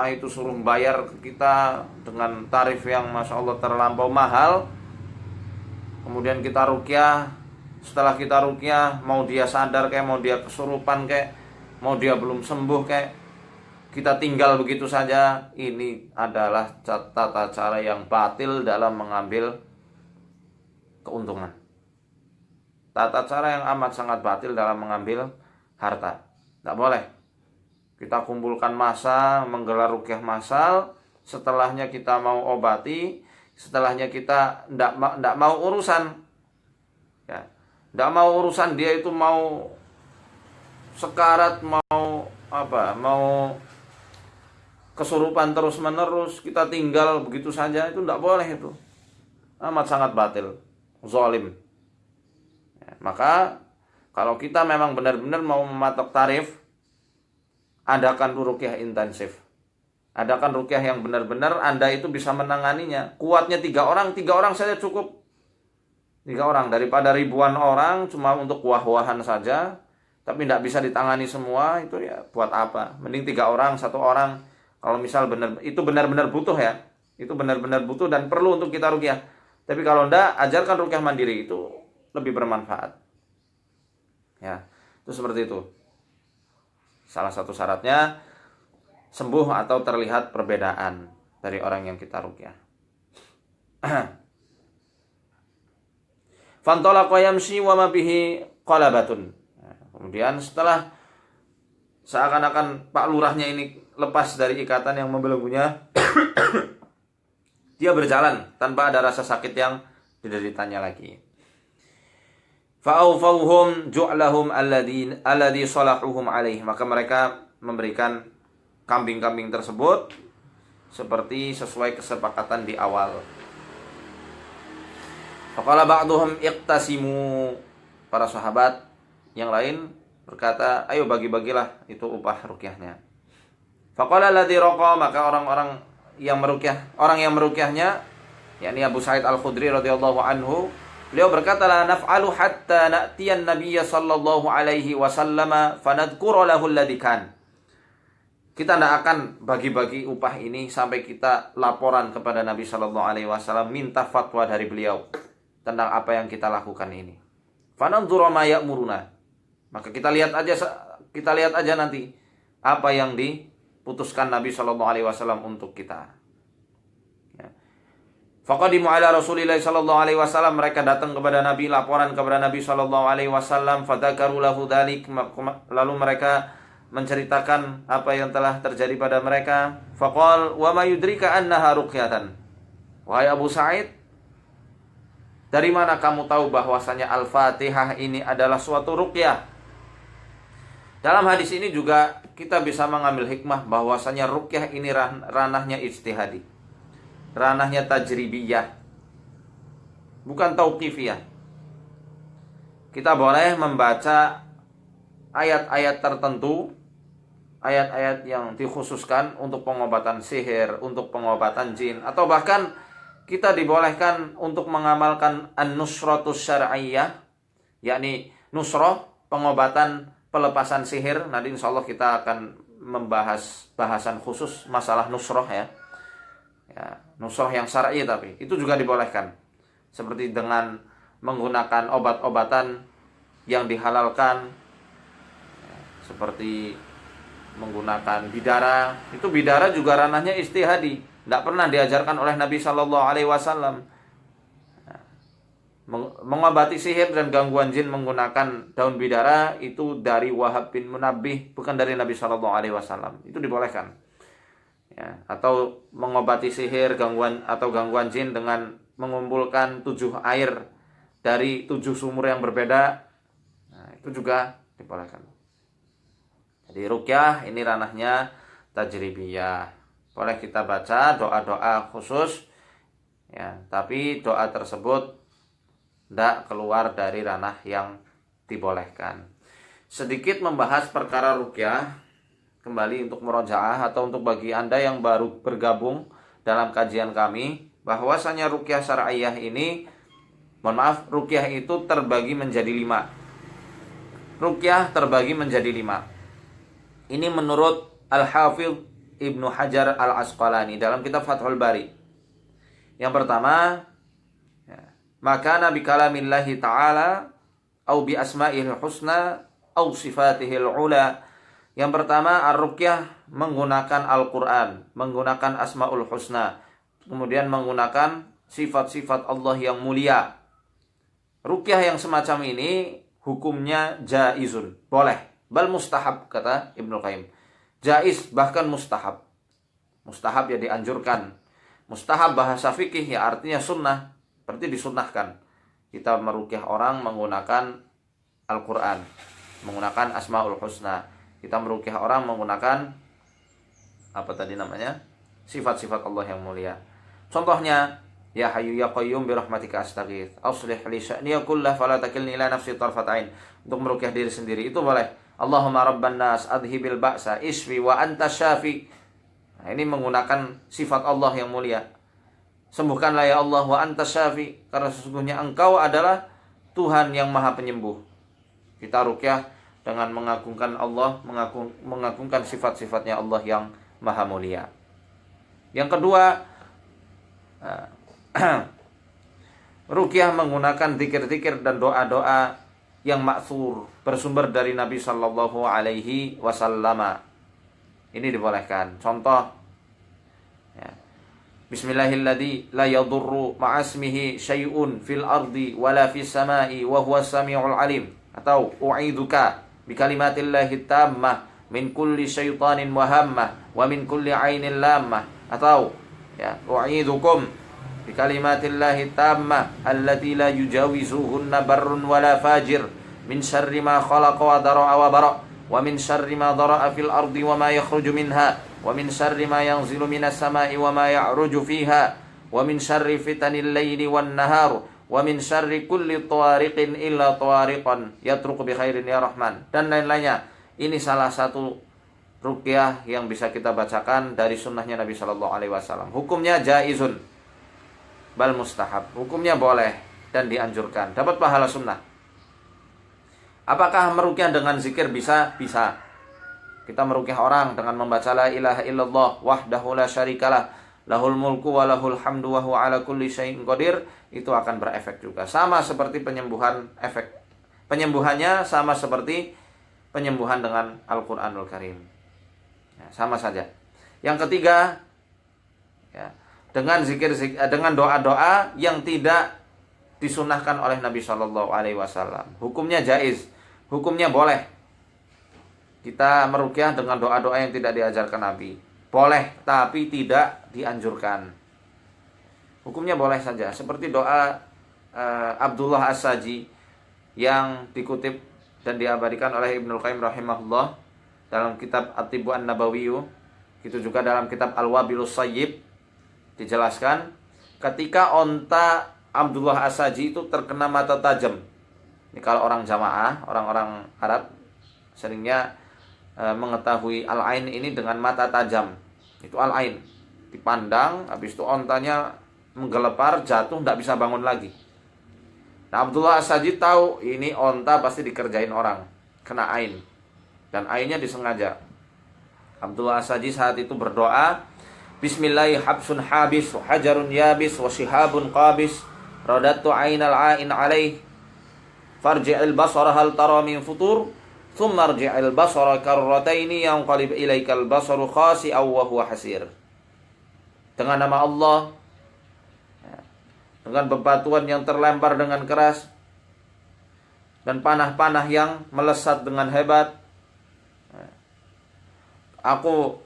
itu suruh bayar ke kita dengan tarif yang Masya Allah terlampau mahal, kemudian kita ruqyah, setelah kita ruqyah mau dia sadar kayak, mau dia kesurupan kayak, mau dia belum sembuh kayak, kita tinggal begitu saja, ini adalah tata cara yang batil dalam mengambil keuntungan. Tata cara yang amat sangat batil dalam mengambil harta. Tidak boleh. Kita kumpulkan massa, menggelar ruqyah massal, setelahnya kita mau obati, setelahnya kita tidak mau urusan. Ya. Tidak mau urusan, dia itu mau sekarat, mau kesurupan terus-menerus, kita tinggal begitu saja, itu tidak boleh itu. Amat sangat batil, zalim. Ya, maka kalau kita memang benar-benar mau mematok tarif, adakan ruqyah intensif. Adakan ruqyah yang benar-benar Anda itu bisa menanganinya. Kuatnya 3 orang saja cukup. 3 orang daripada ribuan orang cuma untuk wah-wahan saja, tapi tidak bisa ditangani semua, itu ya buat apa? Mending 3 orang, 1 orang. Kalau misal itu benar-benar butuh ya. Itu benar-benar butuh dan perlu untuk kita ruqyah. Tapi kalau tidak, ajarkan ruqyah mandiri, itu lebih bermanfaat. Ya, itu seperti itu. Salah satu syaratnya sembuh atau terlihat perbedaan dari orang yang kita ruqyah. Fantalaqa yamshi wa ma bihi qalabatun. Kemudian setelah seakan-akan Pak Lurahnya ini lepas dari ikatan yang membelenggunya, dia berjalan tanpa ada rasa sakit yang dideritanya lagi. Fa'awfawhum ju'lahum alladhi salahuhum alaih. Maka mereka memberikan kambing-kambing tersebut seperti sesuai kesepakatan di awal. Faqala ba'duhum iqtasimu. Para sahabat yang lain berkata, ayo bagi-bagilah itu upah ruqyahnya. Faqala alladhi raqa. Maka orang yang meruqyahnya, yakni Abu Sa'id Al-Khudri radhiyallahu anhu, beliau berkata, la naf'alu hatta na'tiyan nabiyya sallallahu alaihi wasallam fanadhkura lahu alladhi kan. Kita tidak akan bagi-bagi upah ini sampai kita laporan kepada Nabi sallallahu alaihi wasallam, minta fatwa dari beliau tentang apa yang kita lakukan ini. Fananzura ma ya'muruna. Maka kita lihat aja nanti apa yang diputuskan Nabi sallallahu alaihi wasallam untuk kita. Faqadimu ala Rasulillah sallallahu alaihi wasallam. Mereka datang kepada Nabi, laporan kepada Nabi sallallahu alaihi wasallam. Fadzakaru lahu dzalik. Lalu mereka menceritakan apa yang telah terjadi pada mereka. Faqal wa ma yudrika annaha ruqyatan. Wahai Abu Sa'id, dari mana kamu tahu bahwasanya Al-Fatihah ini adalah suatu ruqyah? Dalam hadis ini juga kita bisa mengambil hikmah bahwasanya ruqyah ini ranahnya ijtihadi, ranahnya tajribiyah, bukan tauqifiyah. Kita boleh membaca ayat-ayat tertentu, ayat-ayat yang dikhususkan untuk pengobatan sihir, untuk pengobatan jin, atau bahkan kita dibolehkan untuk mengamalkan an-nusratus syar'iyyah, yakni nusrah, pengobatan pelepasan sihir. Nanti insyaallah kita akan membahas bahasan khusus masalah nusrah ya. Nusrah yang syar'i, tapi itu juga dibolehkan, seperti dengan menggunakan obat-obatan yang dihalalkan, seperti menggunakan bidara. Itu bidara juga ranahnya ijtihadi, tidak pernah diajarkan oleh Nabi sallallahu alaihi wasallam. Mengobati sihir dan gangguan jin menggunakan daun bidara itu dari Wahab bin Munabbih, bukan dari Nabi sallallahu alaihi wasallam. Itu dibolehkan. Atau mengobati sihir gangguan jin dengan mengumpulkan 7 air dari 7 sumur yang berbeda. Itu juga dibolehkan. Jadi ruqyah ini ranahnya tajribiyah. Boleh kita baca doa-doa khusus, tapi doa tersebut tidak keluar dari ranah yang dibolehkan. Sedikit membahas perkara ruqyah, kembali untuk murojaah atau untuk bagi Anda yang baru bergabung dalam kajian kami, bahwasanya ruqyah syar'iyyah ini, ruqyah itu terbagi menjadi 5. Ruqyah terbagi menjadi 5. Ini menurut Al-Hafidh Ibnu Hajar Al-Asqalani dalam kitab Fathul Bari. Yang pertama, maka nabi kalamillahi ta'ala au bi asma'ihil husna au sifatihil ula. Yang pertama, ar-ruqyah menggunakan Al-Quran, menggunakan asma'ul husna, kemudian menggunakan sifat-sifat Allah yang mulia. Ruqyah yang semacam ini hukumnya jaizun, boleh. Bal mustahab, kata Ibnu Qayyim. Jaiz, bahkan mustahab. Mustahab ya dianjurkan. Mustahab bahasa fikih ya artinya sunnah, berarti disunnahkan. Kita meruqyah orang menggunakan Al-Quran, menggunakan Asmaul Husna. Kita meruqyah orang menggunakan sifat-sifat Allah yang mulia. Contohnya, ya Hayyu ya Qayyum bi rahmatika astaghits, aslih li sya'ni kullahu fala takilni ila nafsi tarfat ain. Untuk meruqyah diri sendiri itu boleh. Allahumma rabban nas adhibil ba'sa isfi wa anta syafi. Nah, ini menggunakan sifat Allah yang mulia. Sembuhkanlah ya Allah wa anta syafi, karena sesungguhnya Engkau adalah Tuhan yang Maha Penyembuh. Kita ruqyah dengan mengagungkan Allah, mengagungkan sifat-sifatnya Allah yang Maha Mulia. Yang kedua, ruqyah menggunakan zikir-zikir dan doa-doa yang ma'thur, bersumber dari Nabi sallallahu alaihi wasallam. Ini dibolehkan. Contoh, Bismillahilladzi la yadurru ma'asmihi syai'un fil ardi wala fis sama'i wa huwas samiul alim. Atau u'iduka bi kalimatillahi tammah min kulli syaitanin wahammah wa min kulli ainin lammah. Atau u'idukum bi kalimatillahi tammah allati la yujawizuhunna barrun wala fajir min syarri ma khalaqa wa dara'a wa bara' wa min syarri ma dara'a fil ardi wa ma yakhruju minha wa min syarri ma yanzilu minas sama'i wa ma ya'ruju fiha wa min syarri fitanil laili wan nahar wa min syarri kulli tawariqin illa tawariqan yatruku bi khairin ya rahman, dan lain-lainnya. Ini salah satu ruqyah yang bisa kita bacakan dari sunnahnya Nabi Shallallahu Alaihi Wasallam. Hukumnya jaizun bal mustahab, hukumnya boleh dan dianjurkan, dapat pahala sunnah. Apakah meruqyah dengan zikir? Bisa. Kita meruqyah orang dengan membaca la ilaha illallah wahdahu la syarikalah lahul mulku wa lahul hamdu wa huwa ala kulli syai'in qadir, itu akan berefek juga. Sama seperti penyembuhan, efek penyembuhannya sama seperti penyembuhan dengan Al-Qur'anul Karim. Ya, sama saja. Yang ketiga, ya, dengan dengan doa-doa yang tidak disunahkan oleh Nabi Shallallahu Alaihi Wasallam. Hukumnya jaiz, hukumnya boleh. Kita meruqyah dengan doa-doa yang tidak diajarkan Nabi. Boleh, tapi tidak dianjurkan. Hukumnya boleh saja. Seperti doa Abdullah As-Saji yang dikutip dan diabadikan oleh Ibnul Qayyim rahimahullah dalam kitab At-Tibbu An-Nabawiyyu. Itu juga dalam kitab Al-Wabilus Sayyib dijelaskan ketika onta Abdullah As-Saji itu terkena mata tajam. Ini kalau orang jamaah, orang-orang Arab seringnya mengetahui al-ain ini dengan mata tajam. Itu al-ain. Dipandang, habis itu ontanya menggelepar, jatuh, tidak bisa bangun lagi. Nah, Abdullah As-Saji tahu ini onta pasti dikerjain orang, kena ain. Dan ainnya disengaja. Abdullah As-Saji saat itu berdoa, Bismillahi habsun habis, hajarun yabis, wa shihabun qabis, radatu ainal ain alaih, farji'il basara hal tara min futur, thumma rji'il basara karrataini yanqalib ilaikal basaru khasi'aw wa huwa hasir. Dengan nama Allah, dengan bebatuan yang terlempar dengan keras dan panah-panah yang melesat dengan hebat, aku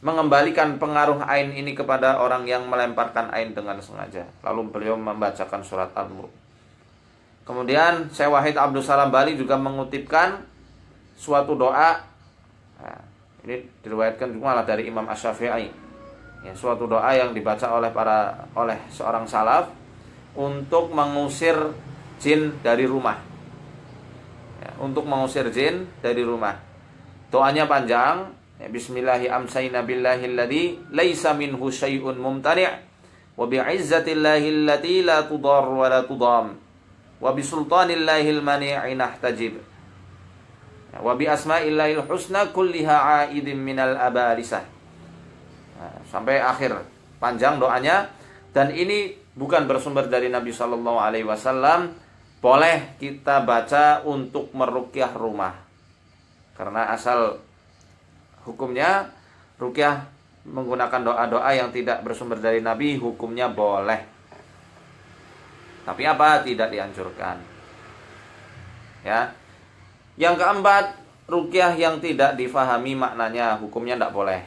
mengembalikan pengaruh ain ini kepada orang yang melemparkan ain dengan sengaja. Lalu beliau membacakan surat Al-Mulk. Kemudian Syekh Wahid Abdul Salam Bali juga mengutipkan suatu doa. Nah, ini diriwayatkan juga malah dari Imam Asy-Syafi'i. Ya, suatu doa yang dibaca oleh seorang salaf untuk mengusir jin dari rumah. Ya, untuk mengusir jin dari rumah. Doanya panjang. Ya, Bismillahi amsayna billahi alladzi laisa minhu syai'un mumtani' wa bi'izzatillahi allati la tudar wa la tudam. Wa bi sultanillahil mani'i nahtajib. Wa bi asma'illahil husna kulliha aidin minal abalisah. Nah, sampai akhir panjang doanya, dan ini bukan bersumber dari Nabi Shallallahu Alaihi Wasallam. Boleh kita baca untuk meruqyah rumah, karena asal hukumnya ruqyah menggunakan doa-doa yang tidak bersumber dari Nabi, hukumnya boleh. Tapi apa? Tidak dianjurkan. Ya. Yang keempat, ruqyah yang tidak difahami maknanya, hukumnya tidak boleh.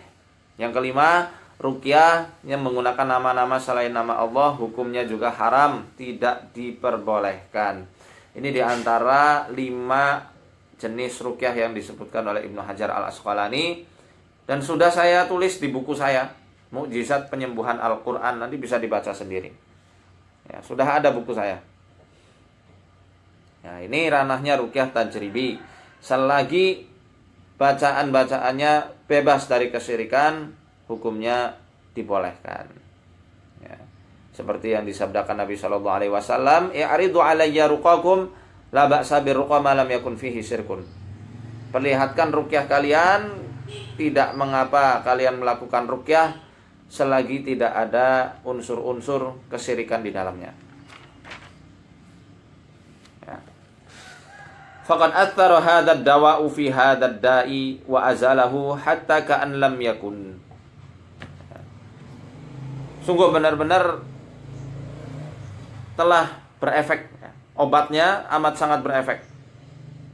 Yang kelima, ruqyah yang menggunakan nama-nama selain nama Allah, hukumnya juga haram, tidak diperbolehkan. Ini diantara 5 jenis ruqyah yang disebutkan oleh Ibnu Hajar Al-Asqalani, dan sudah saya tulis di buku saya, Mukjizat Penyembuhan Al-Quran, nanti bisa dibaca sendiri. Ya, sudah ada buku saya. Nah, ini ranahnya ruqyah tajribi. Selagi bacaan-bacaannya bebas dari kesyirikan, hukumnya dibolehkan. Ya. Seperti yang disabdakan Nabi Shallallahu Alaihi Wasallam, "I'ridu alayya ruqakum, la ba'sa birruqa ma lam yakun fihi syirkun." Perlihatkan ruqyah kalian, tidak mengapa kalian melakukan ruqyah selagi tidak ada unsur-unsur kesyirikan di dalamnya. Ya. Faqad athara hadzal dawa'u fi hadzal da'i wa azalahu hatta ka'an lam yakun. Sungguh benar-benar telah berefek. Obatnya amat sangat berefek.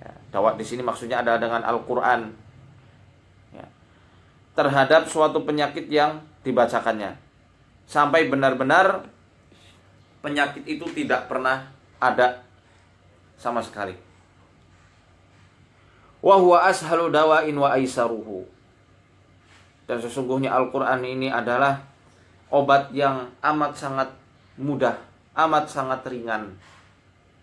Ya, dawa di sini maksudnya adalah dengan Al-Qur'an. Ya. Terhadap suatu penyakit yang dibacakannya. sampai benar-benar penyakit itu tidak pernah ada sama sekali. Wa huwa ashalu dawain wa aisaruhu. Dan sesungguhnya Al-Quran ini adalah obat yang amat sangat mudah, amat sangat ringan.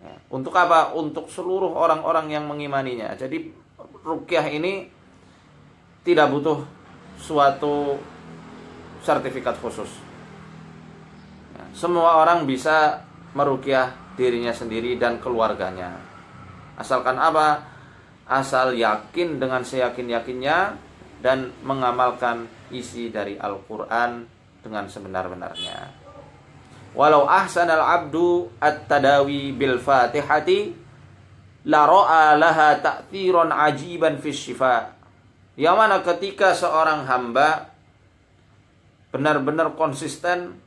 Ya. Untuk apa? Untuk seluruh orang-orang yang mengimaninya. Jadi ruqyah ini tidak butuh suatu sertifikat khusus. Ya. Semua orang bisa meruqyah dirinya sendiri dan keluarganya. Asalkan apa? Asal yakin dengan seyakin-yakinnya dan mengamalkan isi dari Al-Quran dengan sebenar-benarnya. Walau ahsanal abdu at-tadawi bil fatihati la ra'a laha ta'thiran ajiban fi syifa. Yang mana ketika seorang hamba benar-benar konsisten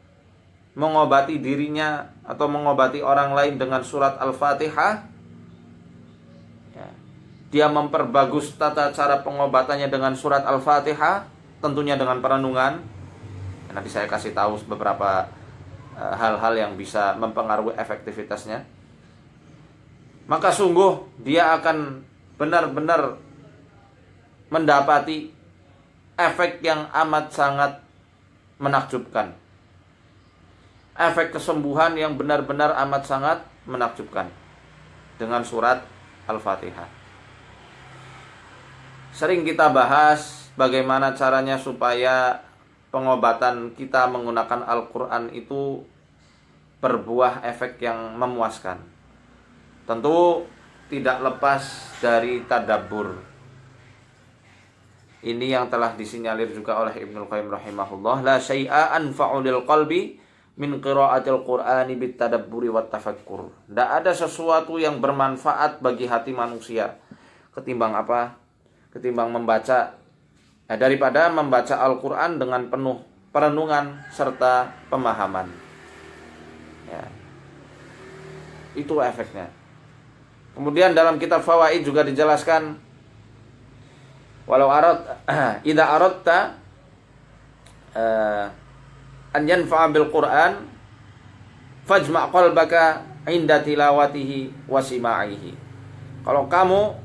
mengobati dirinya atau mengobati orang lain dengan surat Al-Fatihah, dia memperbagus tata cara pengobatannya dengan surat Al-Fatihah, tentunya dengan perenungan. Nanti saya kasih tahu beberapa hal-hal yang bisa mempengaruhi efektivitasnya. Maka sungguh dia akan benar-benar mendapati efek yang amat sangat menakjubkan. Efek kesembuhan yang benar-benar amat sangat menakjubkan dengan surat Al-Fatihah. Sering kita bahas bagaimana caranya supaya pengobatan kita menggunakan Al-Quran itu berbuah efek yang memuaskan. Tentu tidak lepas dari tadabbur. Ini yang telah disinyalir juga oleh Ibnul Qayyim rahimahullah. La syai'a anfa'u lil qalbi min qira'atil Qur'ani bit tadabburi wat tafakkur. Tidak ada sesuatu yang bermanfaat bagi hati manusia ketimbang apa? Ketimbang membaca, daripada membaca Al-Quran dengan penuh perenungan serta pemahaman. Ya. Itu efeknya. Kemudian dalam kitab Fawaid juga dijelaskan, walau idza aradta an yanfa'a bil Qur'an fajma' qalbaka 'inda tilawatihi wa sima'ihi. Kalau kamu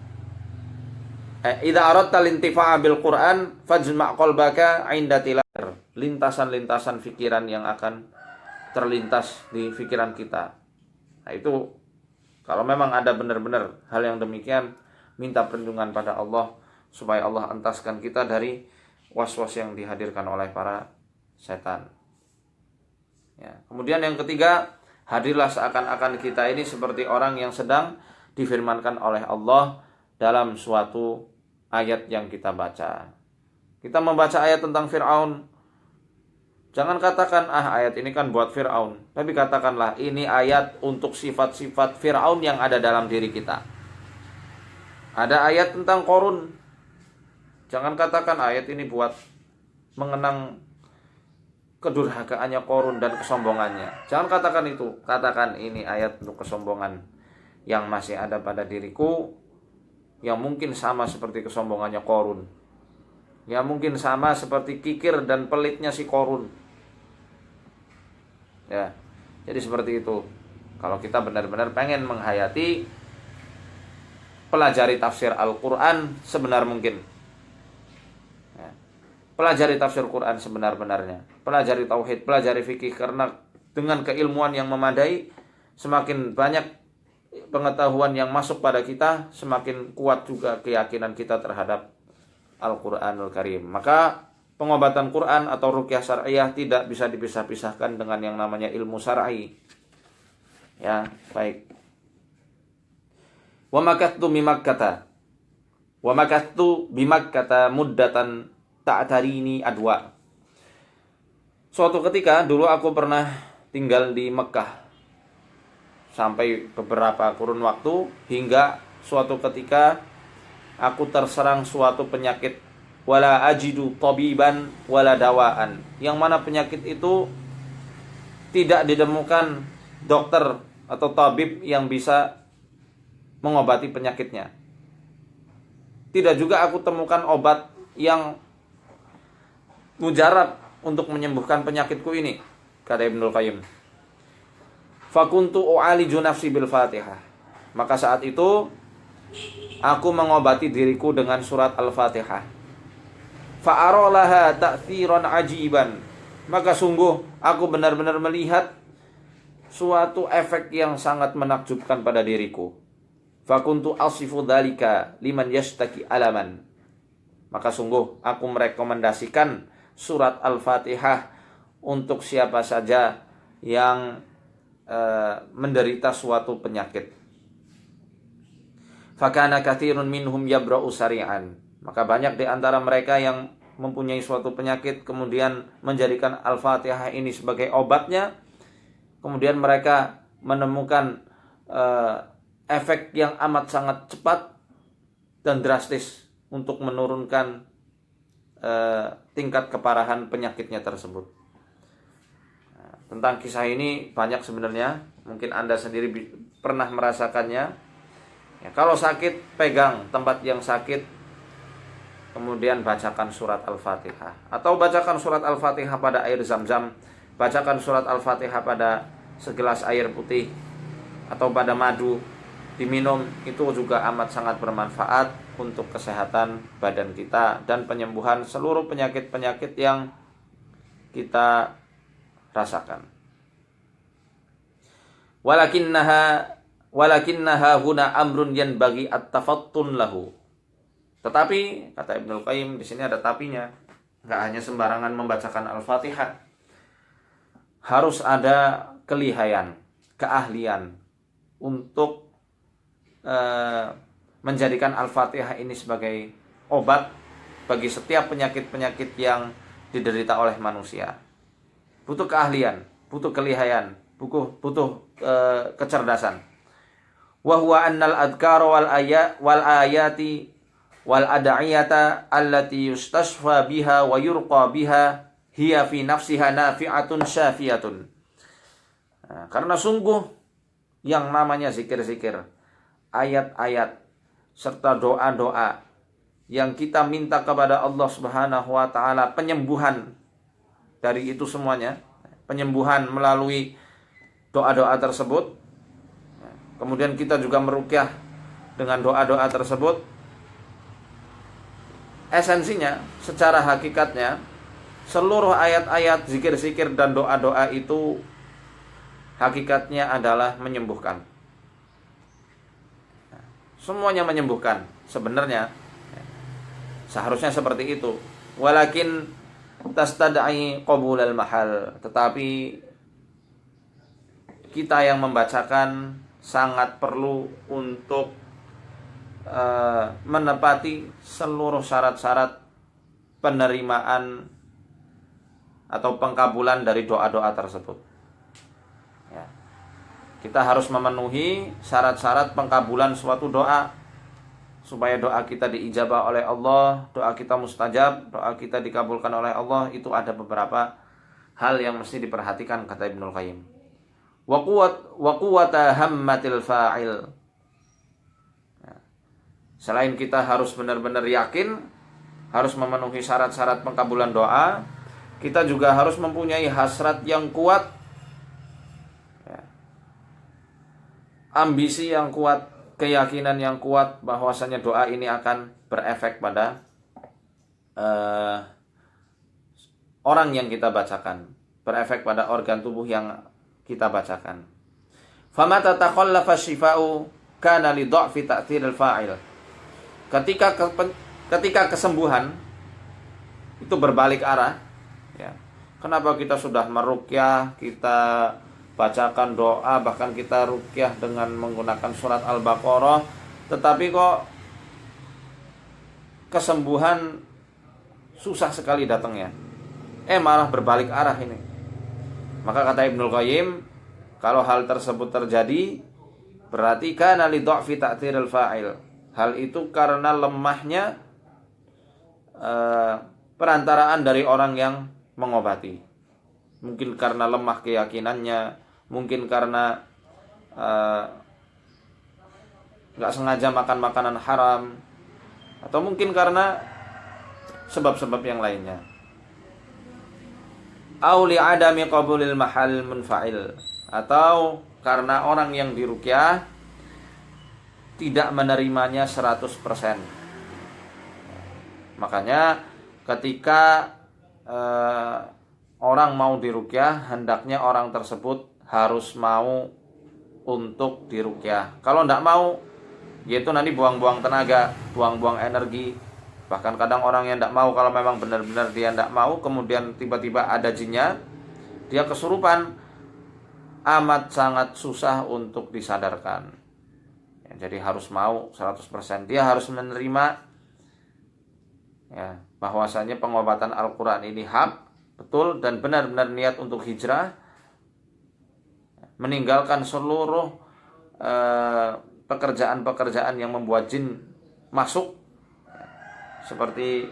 idza aradta lintifa'a bil Qur'an fajma' qalbaka 'inda tilawatihi. Lintasan-lintasan pikiran yang akan terlintas di pikiran kita. Nah, itu kalau memang ada benar-benar hal yang demikian, minta perlindungan pada Allah supaya Allah entaskan kita dari was-was yang dihadirkan oleh para setan. Ya. Kemudian yang ketiga, hadirlah seakan-akan kita ini seperti orang yang sedang difirmankan oleh Allah dalam suatu ayat yang kita baca. Kita membaca ayat tentang Fir'aun, jangan katakan, ayat ini kan buat Fir'aun. Tapi katakanlah, ini ayat untuk sifat-sifat Fir'aun yang ada dalam diri kita. Ada ayat tentang Qarun, jangan katakan ayat ini buat mengenang kedurhakaannya Qarun dan kesombongannya. Jangan katakan itu. Katakan ini ayat untuk kesombongan yang masih ada pada diriku, yang mungkin sama seperti kesombongannya Qarun, yang mungkin sama seperti kikir dan pelitnya si Qarun. Ya, jadi seperti itu. Kalau kita benar-benar pengen menghayati, pelajari tafsir Al-Quran sebenar mungkin. Ya. Pelajari tafsir Quran sebenar-benarnya. Pelajari tauhid, pelajari fikih, karena dengan keilmuan yang memadai, semakin banyak pengetahuan yang masuk pada kita, semakin kuat juga keyakinan kita terhadap Al-Quranul Karim. Maka pengobatan Quran atau ruqyah syar'iyah tidak bisa dipisah-pisahkan dengan yang namanya ilmu syar'i. Ya, baik. Wa makattu bimakkata muddatan ta'tarini adwa. Suatu ketika dulu aku pernah tinggal di Mekah sampai beberapa kurun waktu, hingga suatu ketika aku terserang suatu penyakit, wala ajidu tabiban wala dawaan, yang mana penyakit itu tidak ditemukan dokter atau tabib yang bisa mengobati penyakitnya. Tidak juga aku temukan obat yang mujarab untuk menyembuhkan penyakitku ini. kata Ibnul Qayyim. Fakuntu u'aliju nafsi bil Fatihah. Maka saat itu aku mengobati diriku dengan surat Al-Fatihah. Fa'arolaha ta'thiran ajiban. Maka sungguh aku benar-benar melihat suatu efek yang sangat menakjubkan pada diriku. Fakuntu asifu dzalika liman yashtaki alaman. Maka sungguh aku merekomendasikan surat Al-Fatihah untuk siapa saja yang menderita suatu penyakit. Fakana katsirun minhum yabra'u sari'an. Maka banyak di antara mereka yang mempunyai suatu penyakit kemudian menjadikan Al-Fatihah ini sebagai obatnya. Kemudian mereka menemukan efek yang amat sangat cepat dan drastis untuk menurunkan tingkat keparahan penyakitnya tersebut. Nah, tentang kisah ini banyak sebenarnya, mungkin Anda sendiri pernah merasakannya. Ya, kalau sakit, pegang tempat yang sakit, kemudian bacakan surat Al-Fatihah. Atau bacakan surat Al-Fatihah pada air zam-zam, bacakan surat Al-Fatihah pada segelas air putih, atau pada madu, diminum. Itu juga amat sangat bermanfaat untuk kesehatan badan kita dan penyembuhan seluruh penyakit-penyakit yang kita rasakan. Walakinnaha huna amrun yanbaghi at-tafattun lahu. Tetapi kata Ibnul Qayyim, di sini ada tapinya. Enggak hanya sembarangan membacakan Al-Fatihah. Harus ada kelihayan, keahlian untuk menjadikan Al-Fatihah ini sebagai obat bagi setiap penyakit-penyakit yang diderita oleh manusia. Butuh keahlian, butuh kelihayan, butuh kecerdasan. Wa huwa annal adhkar wal ayati wal ad'iyata allati yustashfa biha wa yurqa biha hiya fi nafsiha nafi'atun syafiyatun. Nah, karena sungguh yang namanya zikir-zikir, ayat-ayat serta doa-doa yang kita minta kepada Allah Subhanahu wa taala penyembuhan dari itu semuanya, penyembuhan melalui doa-doa tersebut. Kemudian kita juga meruqyah dengan doa-doa tersebut. Esensinya, secara hakikatnya, seluruh ayat-ayat, zikir-zikir dan doa-doa itu hakikatnya adalah menyembuhkan. Semuanya menyembuhkan sebenarnya. Seharusnya seperti itu. Walakin tastad'i qabulal mahal. Tetapi kita yang membacakan sangat perlu untuk menepati seluruh syarat-syarat penerimaan atau pengkabulan dari doa-doa tersebut. Ya. Kita harus memenuhi syarat-syarat pengkabulan suatu doa supaya doa kita diijabah oleh Allah, doa kita mustajab, doa kita dikabulkan oleh Allah. Itu ada beberapa hal yang mesti diperhatikan, kata Ibnul Qayyim. Wa quwwata hammatil fa'il. Selain kita harus benar-benar yakin, harus memenuhi syarat-syarat pengkabulan doa, kita juga harus mempunyai hasrat yang kuat, ambisi yang kuat, keyakinan yang kuat bahwasanya doa ini akan berefek pada orang yang kita bacakan, berefek pada organ tubuh yang kita bacakan. Famata takhallafa syifa'u kana li dha'fi ta'thiril fa'il. Ketika kesembuhan itu berbalik arah, ya. Kenapa kita sudah meruqyah, kita bacakan doa, bahkan kita ruqyah dengan menggunakan surat Al-Baqarah, tetapi kok kesembuhan susah sekali datangnya. Malah berbalik arah ini. Maka kata Ibnul Qayyim, kalau hal tersebut terjadi, berarti kana li dha'fi ta'thiril fa'il. Hal itu karena lemahnya perantaraan dari orang yang mengobati. Mungkin karena lemah keyakinannya, mungkin karena gak sengaja makan makanan haram, atau mungkin karena sebab-sebab yang lainnya. au li'adami qabulil mahal munfa'il, atau karena orang yang diruqyah tidak menerimanya 100%. Makanya ketika orang mau diruqyah, hendaknya orang tersebut harus mau untuk diruqyah. Kalau tidak mau, yaitu nanti buang-buang tenaga, buang-buang energi. Bahkan kadang orang yang tidak mau, kalau memang benar-benar dia tidak mau, kemudian tiba-tiba ada jinnya, dia kesurupan, amat sangat susah untuk disadarkan. Ya, jadi harus mau 100%. Dia harus menerima ya, bahwasanya pengobatan Al-Quran ini hak, betul, dan benar-benar niat untuk hijrah, meninggalkan seluruh pekerjaan-pekerjaan yang membuat jin masuk, seperti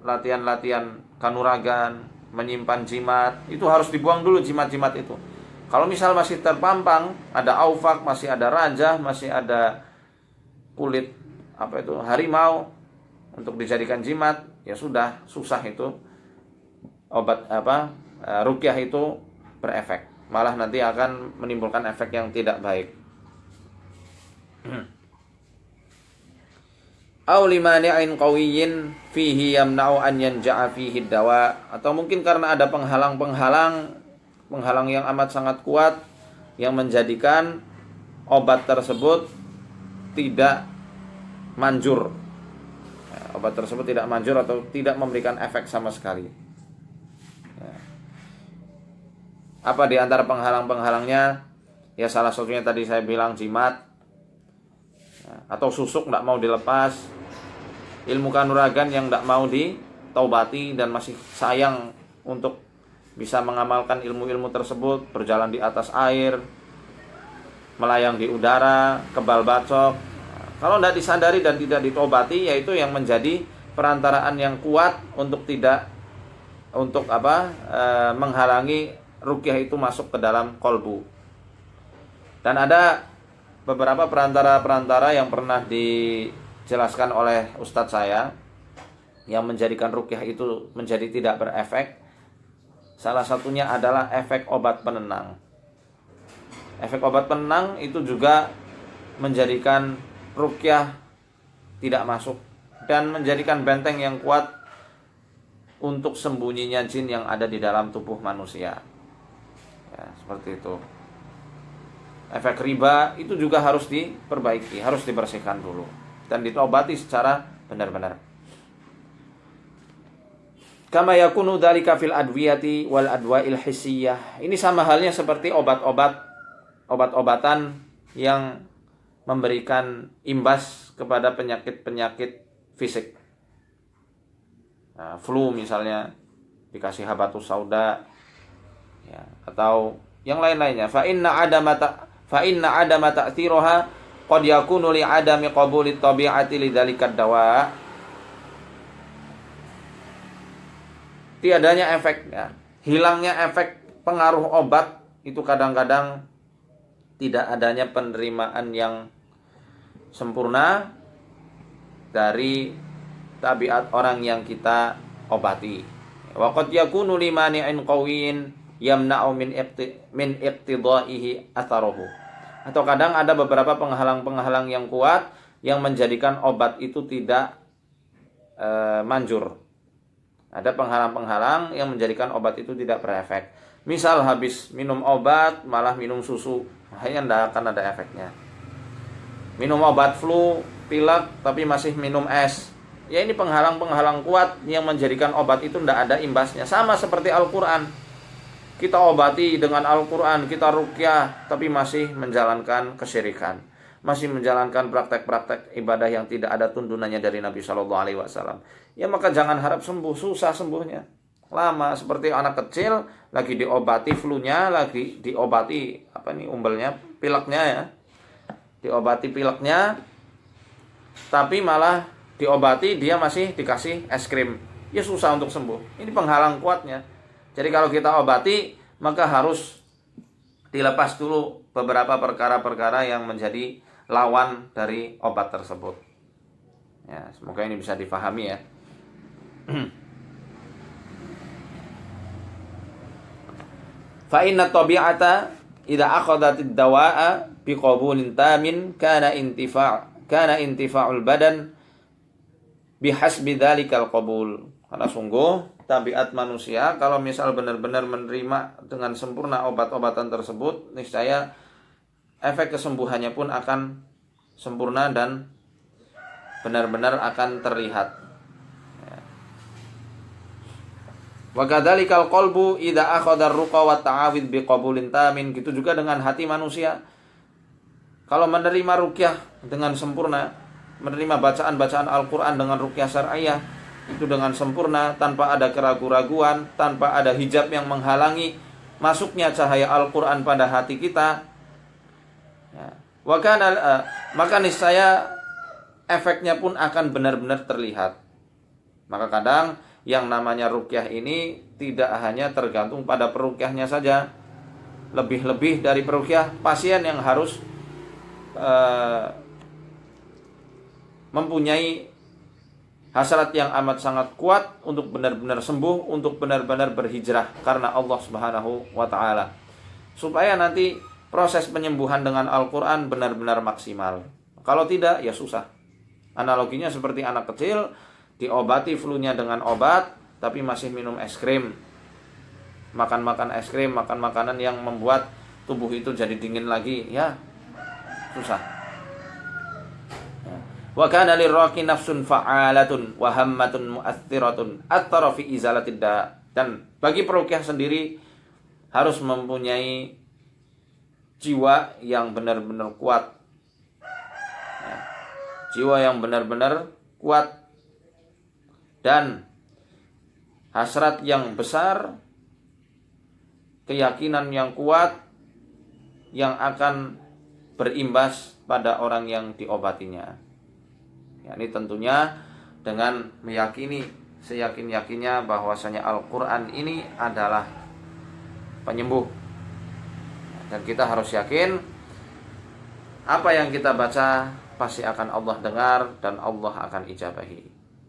latihan-latihan kanuragan, menyimpan jimat. Itu harus dibuang dulu jimat-jimat itu. Kalau misal masih terpampang, ada aufak, masih ada raja, masih ada kulit harimau untuk dijadikan jimat, ya sudah, susah itu obat ruqyah itu berefek, malah nanti akan menimbulkan efek yang tidak baik. Au limani'in qawiyyin fihi yamna'u an yanja'a fihi dawa, atau mungkin karena ada penghalang yang amat sangat kuat yang menjadikan obat tersebut tidak manjur. Obat tersebut tidak manjur atau tidak memberikan efek sama sekali. Apa di antara penghalang-penghalangnya? Ya salah satunya tadi saya bilang jimat, atau susuk tidak mau dilepas, ilmu kanuragan yang tidak mau ditaubati dan masih sayang untuk bisa mengamalkan ilmu-ilmu tersebut, berjalan di atas air, melayang di udara, kebal bacok. Kalau tidak disadari dan tidak ditaubati, yaitu yang menjadi perantaraan yang kuat untuk menghalangi ruqyah itu masuk ke dalam kolbu. Dan ada beberapa perantara-perantara yang pernah dijelaskan oleh ustadz saya yang menjadikan ruqyah itu menjadi tidak berefek. Salah satunya adalah efek obat penenang. Efek obat penenang itu juga menjadikan ruqyah tidak masuk dan menjadikan benteng yang kuat untuk sembunyinya jin yang ada di dalam tubuh manusia. Ya, seperti itu. Efek riba itu juga harus diperbaiki, harus dibersihkan dulu dan ditobati secara benar-benar. Kama yakunu dzalika fil adwiyati wal adwa'il hissiyah. Ini sama halnya seperti obat-obatan yang memberikan imbas kepada penyakit-penyakit fisik. Nah, flu misalnya dikasih habatus sauda, ya, atau yang lain-lainnya. Fa inna adama ta'thiruha qad yakunu li adami qabuli tabi'ati lidzalika dawa. Tiadanya efek, ya, hilangnya efek pengaruh obat itu kadang-kadang tidak adanya penerimaan yang sempurna dari tabiat orang yang kita obati. Wa qad yakunu limani'in qawiyyin yamna'u min iqtidaihi atharuhu. Atau kadang ada beberapa penghalang-penghalang yang kuat yang menjadikan obat itu tidak manjur. Ada penghalang-penghalang yang menjadikan obat itu tidak berefek. Misal habis minum obat malah minum susu, makanya tidak akan ada efeknya. Minum obat flu, pilek, tapi masih minum es. Ya ini penghalang-penghalang kuat yang menjadikan obat itu tidak ada imbasnya. Sama seperti Al-Quran. Kita obati dengan Al-Quran, kita ruqyah, tapi masih menjalankan kesyirikan, masih menjalankan praktek-praktek ibadah yang tidak ada tuntunannya dari Nabi SAW. Ya maka jangan harap sembuh, susah sembuhnya, lama. Seperti anak kecil lagi diobati flu-nya, lagi diobati umbelnya, pileknya ya, diobati pileknya, tapi malah diobati dia masih dikasih es krim, ya susah untuk sembuh. Ini penghalang kuatnya. Jadi kalau kita obati, maka harus dilepas dulu beberapa perkara-perkara yang menjadi lawan dari obat tersebut. Ya, semoga ini bisa difahami ya. Fa inna tabi'ata idza akhadhatid dawa'a biqabulin tamin kana intifa'ul badan bihasbi dzalikal qabul. Karena sungguh tabiat manusia kalau misal benar-benar menerima dengan sempurna obat-obatan tersebut, niscaya efek kesembuhannya pun akan sempurna dan benar-benar akan terlihat. Wa kadzalikal qalbu idza akhadha ar-ruqa wa ta'awid biqabulin tamin. Gitu juga dengan hati manusia. Kalau menerima ruqyah dengan sempurna, menerima bacaan-bacaan Al-Qur'an dengan ruqyah syar'iyyah itu dengan sempurna, tanpa ada keraguan-raguan, tanpa ada hijab yang menghalangi masuknya cahaya Al-Qur'an pada hati kita, ya. Maka niscaya efeknya pun akan benar-benar terlihat. Maka kadang yang namanya ruqyah ini tidak hanya tergantung pada peruqyahnya saja. Lebih-lebih dari peruqyah, pasien yang harus mempunyai hasrat yang amat sangat kuat untuk benar-benar sembuh, untuk benar-benar berhijrah karena Allah Subhanahu wa ta'ala, supaya nanti proses penyembuhan dengan Al-Quran benar-benar maksimal. Kalau tidak, ya susah. Analoginya seperti anak kecil diobati flu-nya dengan obat, tapi masih minum es krim, makan es krim, makan makanan yang membuat tubuh itu jadi dingin lagi, ya susah. Wa kana lirraqi nafsun fa'alatun wa hammatun mu'athiratun athara fi izalatid da. Dan bagi peruqyah sendiri harus mempunyai jiwa yang benar-benar kuat, ya. Jiwa yang benar-benar kuat dan hasrat yang besar, keyakinan yang kuat yang akan berimbas pada orang yang diobatinya. Ya, ini tentunya dengan meyakini seyakin-yakinnya bahwasanya Al-Quran ini adalah penyembuh. Dan kita harus yakin apa yang kita baca pasti akan Allah dengar dan Allah akan ijabahi.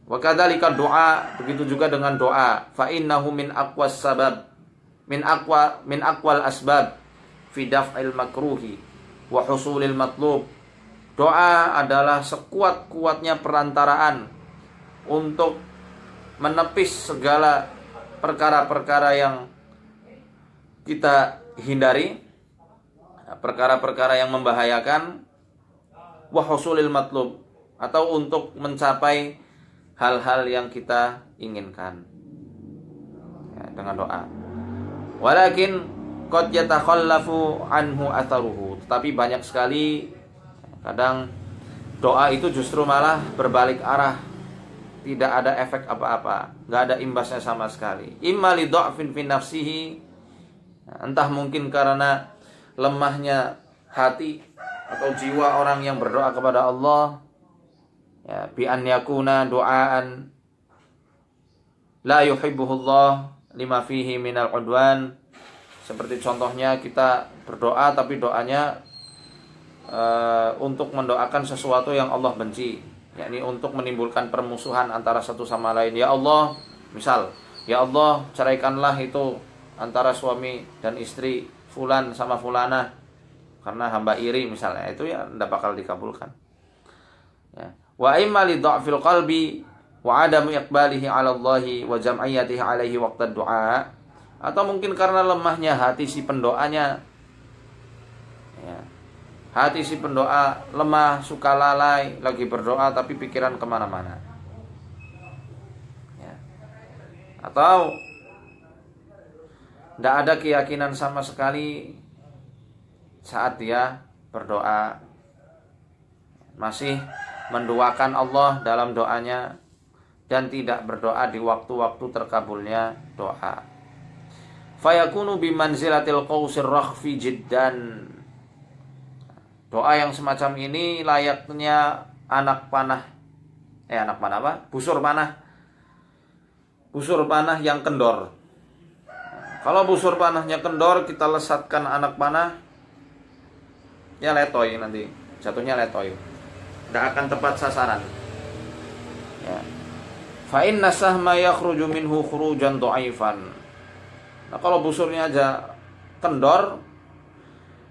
Wa kadzalika doa, begitu juga dengan doa. Fa innahu min aqwas sabab min aqwal asbab fi daf'il makruhi wa husulil matlub. Doa adalah sekuat-kuatnya perantaraan untuk menepis segala perkara-perkara yang kita hindari, perkara-perkara yang membahayakan, wa husulil matlub, atau untuk mencapai hal-hal yang kita inginkan, ya, dengan doa. Walakin qad yatakhallafu anhu atharuhu. Tetapi banyak sekali kadang doa itu justru malah berbalik arah, tidak ada efek apa-apa, nggak ada imbasnya sama sekali. Imma li dha'fin fi nafsihi, entah mungkin karena lemahnya hati atau jiwa orang yang berdoa kepada Allah, ya, bi an yakuna doaan la yuhibbuhullah lima fihi minal udwan. Seperti contohnya kita berdoa tapi doanya untuk mendoakan sesuatu yang Allah benci, yakni untuk menimbulkan permusuhan antara satu sama lain. Ya Allah, misal, ya Allah ceraikanlah itu antara suami dan istri fulan sama fulana karena hamba iri misalnya, itu ya tidak bakal dikabulkan, ya. Wa imma li dha'fil qalbi wa adamu iqbalihi 'ala Allahi wa jam'iyatihi 'alaihi waqtad du'a, atau mungkin karena lemahnya hati si pendoanya, ya. Hati si pendoa lemah, suka lalai, lagi berdoa tapi pikiran kemana-mana, ya. Atau tidak ada keyakinan sama sekali saat dia berdoa, masih menduakan Allah dalam doanya dan tidak berdoa di waktu-waktu terkabulnya doa. Fayakunu bimanzilatil qausir rakhfi jiddan. Doa yang semacam ini layaknya busur panah yang kendor. Kalau busur panahnya kendor, kita lesatkan anak panah, ya letoy, nanti jatuhnya letoy, tidak akan tepat sasaran, ya. Fa inna sahma yakhruju minhu khurujan dha'ifan. Nah, kalau busurnya aja kendor,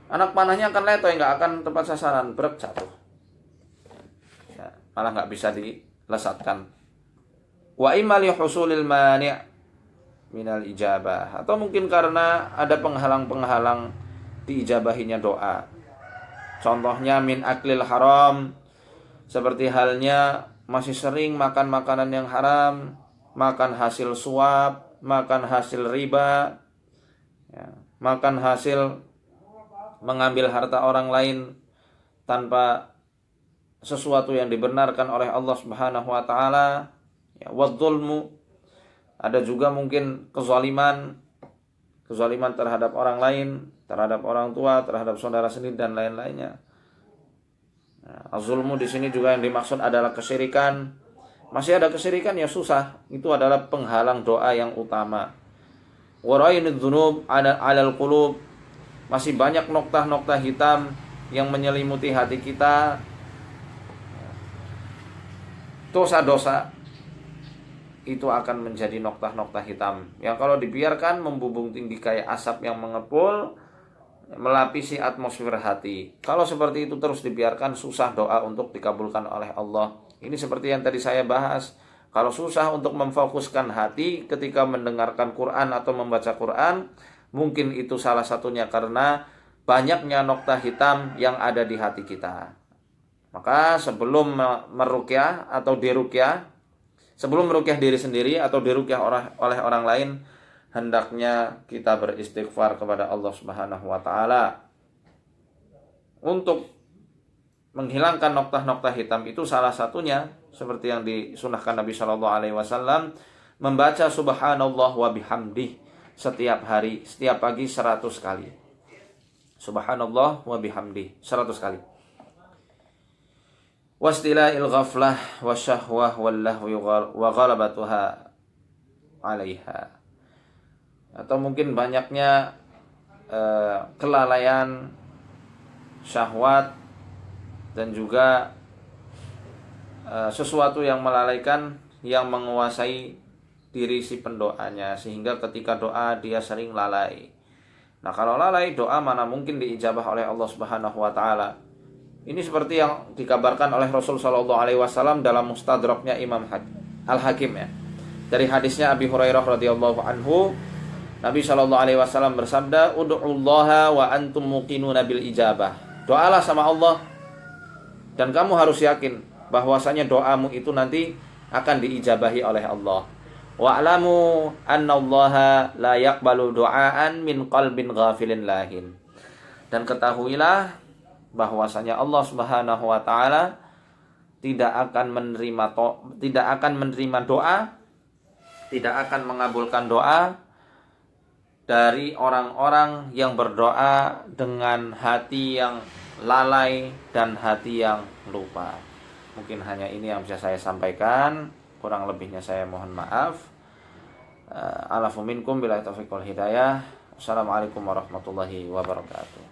anak panahnya akan letoy, nggak akan tepat sasaran, brek jatuh. Ya, malah nggak bisa dilesatkan. Wa imma li husulil mani' minal ijabah, atau mungkin karena ada penghalang-penghalang diijabahinya doa. Contohnya min aklil haram, seperti halnya masih sering makan makanan yang haram, makan hasil suap, makan hasil riba, ya, makan hasil mengambil harta orang lain tanpa sesuatu yang dibenarkan oleh Allah Subhanahu wa taala, ya, wadzulmu, ada juga mungkin kezaliman terhadap orang lain, terhadap orang tua, terhadap saudara sendiri dan lain-lainnya. Nah, az-zulmu di sini juga yang dimaksud adalah kesyirikan. Masih ada kesyirikan ya susah, itu adalah penghalang doa yang utama. Wara'inud dzunub 'alal qulub, masih banyak noktah-noktah hitam yang menyelimuti hati kita. Dosa-dosa itu akan menjadi noktah-noktah hitam yang kalau dibiarkan membumbung tinggi kayak asap yang mengepul, melapisi atmosfer hati. Kalau seperti itu terus dibiarkan, susah doa untuk dikabulkan oleh Allah. Ini seperti yang tadi saya bahas. Kalau susah untuk memfokuskan hati ketika mendengarkan Quran atau membaca Quran, mungkin itu salah satunya karena banyaknya noktah hitam yang ada di hati kita. Maka sebelum meruqyah atau diruqyah, sebelum meruqyah diri sendiri atau diruqyah oleh orang lain, hendaknya kita beristighfar kepada Allah Subhanahu wa taala. Untuk menghilangkan noktah-noktah hitam itu salah satunya seperti yang disunahkan Nabi Shallallahu alaihi wasallam, membaca subhanallah wa bihamdih setiap hari, setiap pagi 100 kali. Subhanallah wa bihamdih 100 kali. Wastila'il ghaflah wasyahwah wallahu wa ghalabatuha 'alaiha. Atau mungkin banyaknya kelalaian, syahwat, dan juga sesuatu yang melalaikan yang menguasai diri si pendoanya, sehingga ketika doa dia sering lalai. Nah, kalau lalai, doa mana mungkin diijabah oleh Allah Subhanahu wa taala. Ini seperti yang dikabarkan oleh Rasul sallallahu alaihi wasallam dalam Mustadraknya Imam Al-Hakim, ya. Dari hadisnya Abi Hurairah radhiyallahu anhu, Nabi sallallahu alaihi wasallam bersabda, "Ud'ullaha wa antum muqinuna bil ijabah." Doalah sama Allah dan kamu harus yakin bahwasanya doamu itu nanti akan diijabahi oleh Allah. Wa'lamu annallaha la yaqbalu du'aan min qalbin ghafilin lahin. Dan ketahuilah bahwasanya Allah Subhanahu wa taala tidak akan menerima doa, tidak akan mengabulkan doa dari orang-orang yang berdoa dengan hati yang lalai dan hati yang lupa. Mungkin hanya ini yang bisa saya sampaikan, kurang lebihnya saya mohon maaf. Alafu minkum billahi taufiq wal hidayah. Assalamualaikum warahmatullahi wabarakatuh.